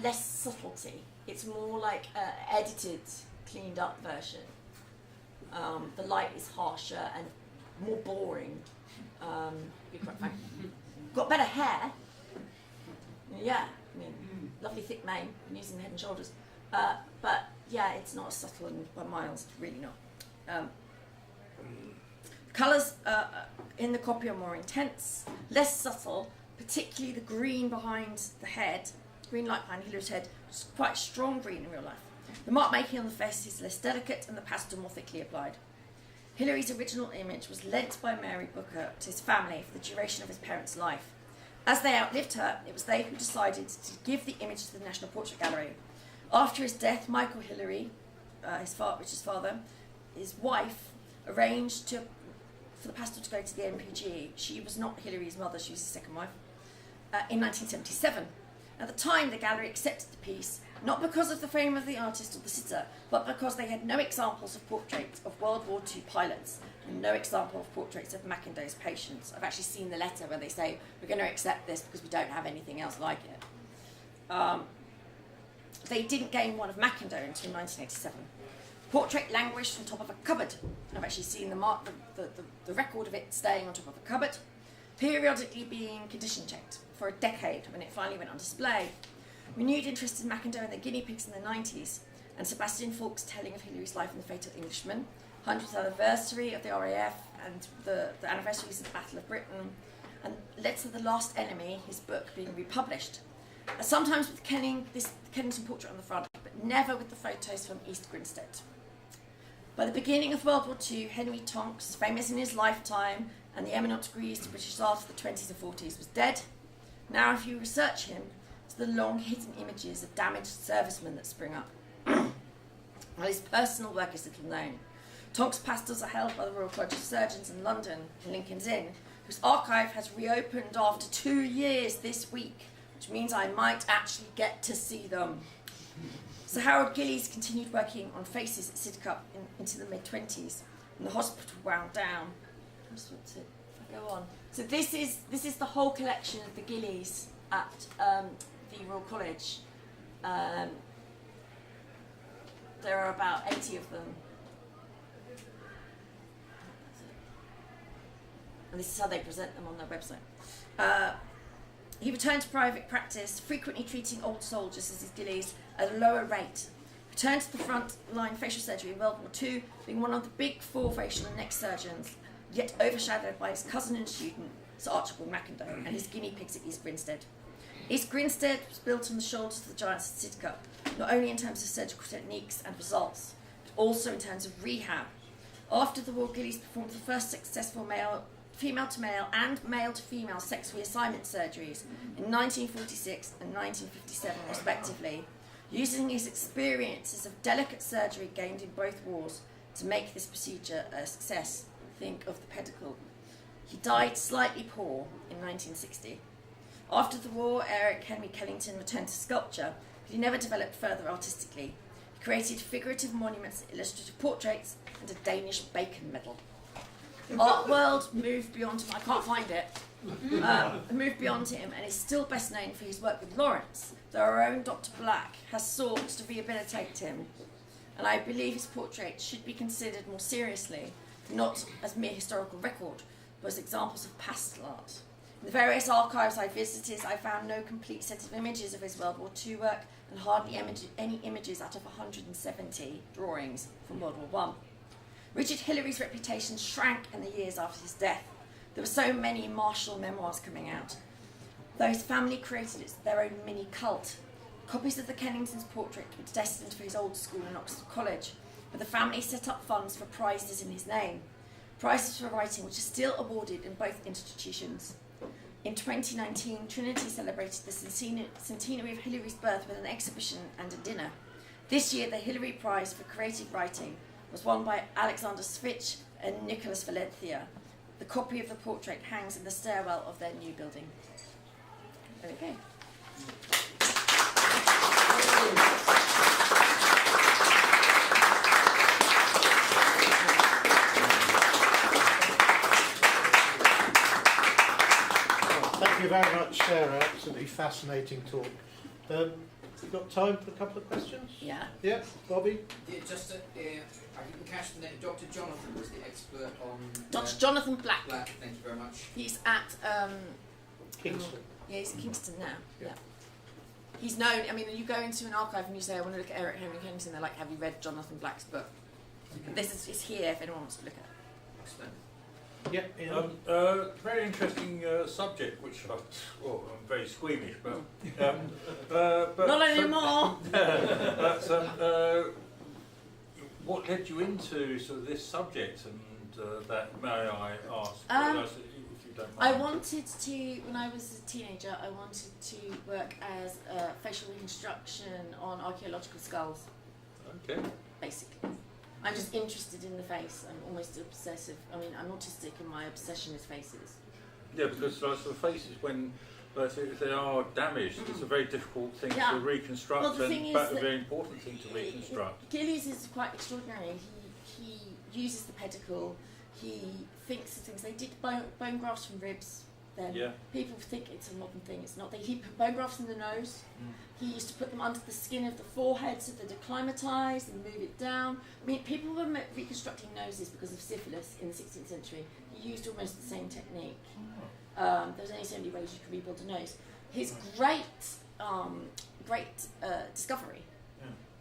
less subtlety. It's more like an edited, cleaned up version. The light is harsher and more boring. To be quite frank. Got better hair. Yeah, I mean, lovely thick mane, I'm using the Head and Shoulders. But yeah, it's not as subtle and by miles, really not. Colours in the copy are more intense, less subtle, particularly the green behind the head, green light behind Hillary's head, is quite strong green in real life. The mark making on the face is less delicate and the pastel more thickly applied. Hillary's original image was lent by Mary Booker to his family for the duration of his parents' life. As they outlived her, it was they who decided to give the image to the National Portrait Gallery. After his death, Michael Hillary, Richard's father, his wife, arranged for the pastel to go to the NPG. She was not Hillary's mother, she was his second wife, in 1977. At the time, the gallery accepted the piece, not because of the fame of the artist or the sitter, but because they had no examples of portraits of World War II pilots and no example of portraits of McIndoe's patients. I've actually seen the letter where they say, we're going to accept this because we don't have anything else like it. They didn't gain one of McIndoe until 1987. Portrait languished on top of a cupboard. I've actually seen the record of it staying on top of a cupboard, periodically being condition checked for a decade when it finally went on display. Renewed interest in McIndoe and the Guinea Pigs in the 90s, and Sebastian Faulk's telling of Hillary's life in the Fatal Englishman, 100th anniversary of the RAF and the anniversaries of the Battle of Britain, and led to The Last Enemy, his book, being republished. Sometimes with Kennington portrait on the front, but never with the photos from East Grinstead. By the beginning of World War II, Henri Tonks, famous in his lifetime and the eminent degrees to British art of the 20s and 40s, was dead. Now if you research him, it's the long hidden images of damaged servicemen that spring up. While his personal work is little known, Tonks pastels are held by the Royal College of Surgeons in London, in Lincoln's Inn, whose archive has reopened after 2 years this week, which means I might actually get to see them. Sir Harold Gillies continued working on faces at Sidcup into the mid-20s, and the hospital wound down. Go on. So this is the whole collection of the Gillies at the Royal College. There are about 80 of them. And this is how they present them on their website. He returned to private practice, frequently treating old soldiers as his Gillies at a lower rate. Returned to the front line facial surgery in World War II, being one of the big four facial and neck surgeons, yet overshadowed by his cousin and student, Sir Archibald McIndoe, and his guinea pigs at East Grinstead. East Grinstead was built on the shoulders of the giants at Sidcup, not only in terms of surgical techniques and results, but also in terms of rehab. After the war, Gillies performed the first successful female-to-male and male-to-female sex reassignment surgeries in 1946 and 1957 respectively, using his experiences of delicate surgery gained in both wars to make this procedure a success. Think of the pedicle. He died slightly poor in 1960. After the war, Henri Kennington returned to sculpture, but he never developed further artistically. He created figurative monuments, illustrative portraits, and a Danish bacon medal. Art world moved beyond him. I can't find it. Moved beyond him, and is still best known for his work with Lawrence, though our own Dr. Black has sought to rehabilitate him. And I believe his portraits should be considered more seriously, not as mere historical record, but as examples of pastel art. In the various archives I visited, I found no complete set of images of his World War II work and hardly any images out of 170 drawings from World War I. Richard Hillary's reputation shrank in the years after his death. There were so many martial memoirs coming out. Though his family created their own mini cult. Copies of the Kennington's portrait were destined for his old school in Oxford College, but the family set up funds for prizes in his name. Prizes for writing which are still awarded in both institutions. In 2019, Trinity celebrated the centenary of Hillary's birth with an exhibition and a dinner. This year, the Hillary Prize for Creative Writing was won by Alexander Svitch and Nicholas Valencia. The copy of the portrait hangs in the stairwell of their new building. There we go. very much, Sarah. Absolutely fascinating talk. We've got time for a couple of questions? Yeah. Yeah, Bobby? Yeah, just I didn't catch the name. Dr. Jonathan was the expert on... Dr. Jonathan Black. Black, thank you very much. He's at... Kingston. Yeah, he's at Kingston now. Yeah. He's known, I mean, you go into an archive and you say, I want to look at Henri Kennington, they're like, have you read Jonathan Black's book? It's here if anyone wants to look at it. Excellent. Yeah, Very interesting subject, which I'm very squeamish, but Not anymore. what led you into sort of this subject, and that may I ask? If you don't I mind. wanted to, when I was a teenager, I wanted to work as a facial reconstruction on archaeological skulls, Okay. basically. I'm just interested in the face. I'm almost obsessive. I mean, I'm autistic and my obsession is faces. Yeah, because like, the faces, when if they are damaged, it's a very difficult thing Yeah. to reconstruct, Well, the thing is but a that very important thing to reconstruct. Gillies is quite extraordinary. He uses the pedicle. He thinks of things. They did bone grafts from ribs. Then Yeah. people think it's a modern thing. It's not. He put bone grafts in the nose. He used to put them under the skin of the forehead so they'd acclimatise and move it down. I mean, people were reconstructing noses because of syphilis in the 16th century. He used almost the same technique. There's only so many ways you can rebuild a nose. His great discovery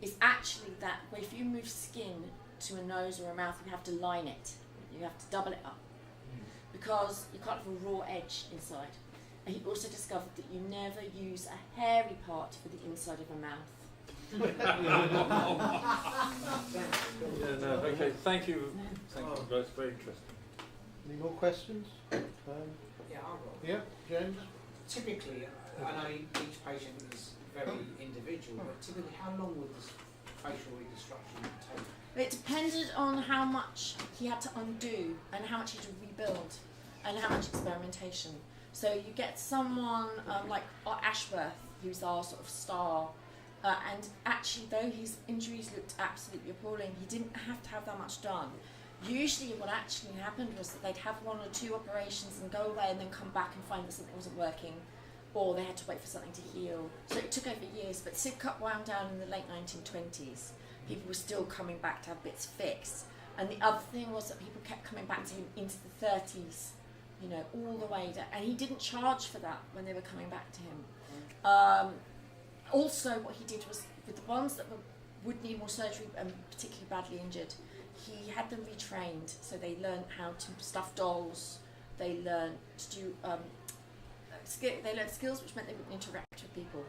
is actually that if you move skin to a nose or a mouth, you have to line it. You have to double it up because you can't have a raw edge inside. And he also discovered that you never use a hairy part for the inside of a mouth. Okay, thank you. Thank you. That's very interesting. Any more questions? Yeah, I've got. Yeah, James? Typically, I know each patient is very individual, but typically, how long would this facial reconstruction take? It depended on how much he had to undo and how much he had to rebuild and how much experimentation. So you get someone like Ashworth, who's our sort of star, and actually though his injuries looked absolutely appalling, he didn't have to have that much done. Usually what actually happened was that they'd have 1 or 2 operations and go away and then come back and find that something wasn't working, or they had to wait for something to heal. So it took over years, but Sidcup wound down in the late 1920s. People were still coming back to have bits fixed. And the other thing was that people kept coming back to him into the 30s, you know, all the way down. And he didn't charge for that when they were coming back to him. Also, what he did was, with the ones that would need more surgery and particularly badly injured, he had them retrained. So they learned how to stuff dolls, they learned to do, they learned skills which meant they wouldn't interact with people.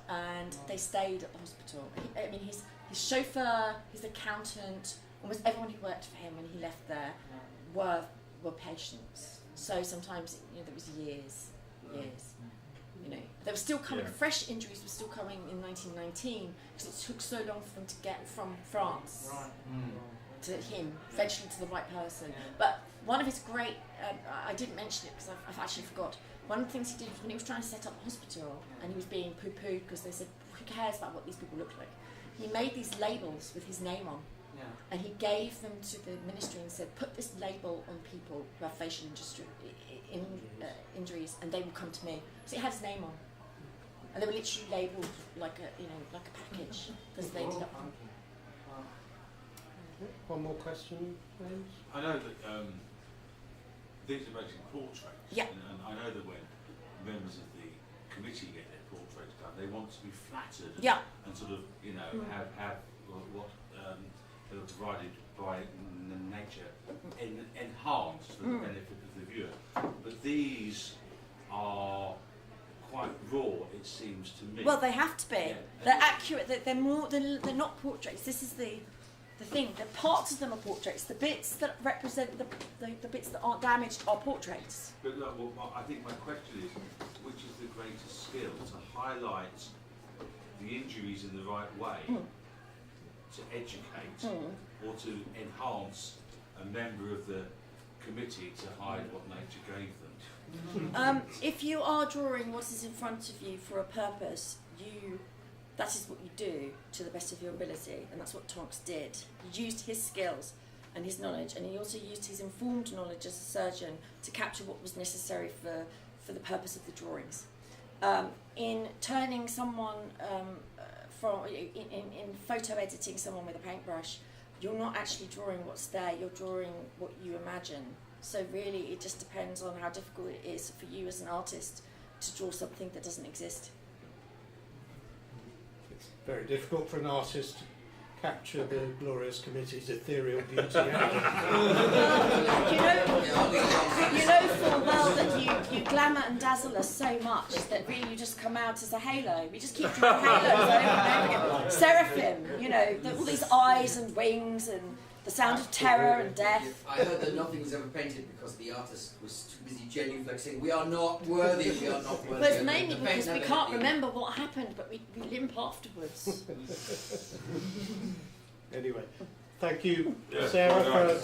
And they stayed at the hospital. I mean, his chauffeur, his accountant, almost everyone who worked for him when he left there were patients. So sometimes, you know, there was years. You know, they were still coming. Fresh injuries were still coming in 1919 because it took so long for them to get from France to him, eventually to the right person. But one of his great, I didn't mention it because I've actually forgot. One of the things he did was when he was trying to set up a hospital and he was being poo-pooed because they said, who cares about what these people look like? He made these labels with his name on. And he gave them to the ministry and said, put this label on people who have facial injuries and they will come to me. So it had his name on. And they were literally labelled like a package because they ended up. One more question, James? I know that these are basically portraits. Yeah. And I know that when members of the committee get their portraits done, they want to be flattered and sort of, you know, have what they were provided by nature enhanced for the benefit of the viewer. But these are quite raw, it seems to me. Well, they have to be. Yeah. They're accurate. They're more. They're not portraits. This is the thing. The parts of them are portraits. The bits that represent the bits that aren't damaged are portraits. But look, well, I think my question is, which is the greater skill, to highlight the injuries in the right way, to educate, or to enhance a member of the committee to hide what nature gave them? If you are drawing what is in front of you for a purpose, that is what you do to the best of your ability, and that's what Tonks did. He used his skills and his knowledge, and he also used his informed knowledge as a surgeon to capture what was necessary for the purpose of the drawings. In turning someone in photo editing someone with a paintbrush, you're not actually drawing what's there, you're drawing what you imagine. So really it just depends on how difficult it is for you as an artist to draw something that doesn't exist. It's very difficult for an artist to capture the glorious committee's ethereal beauty. You know full well that you glamour and dazzle us so much that really you just come out as a halo. We just keep drawing halos over and over again. Seraphim, you know, all these eyes and wings and the sound of terror and death. I heard that nothing was ever painted because the artist was too busy genuflexing. We are not worthy, we are not worthy. But it's mainly because we can't remember what happened, but we limp afterwards. Anyway, thank you, Yeah. Sarah, for...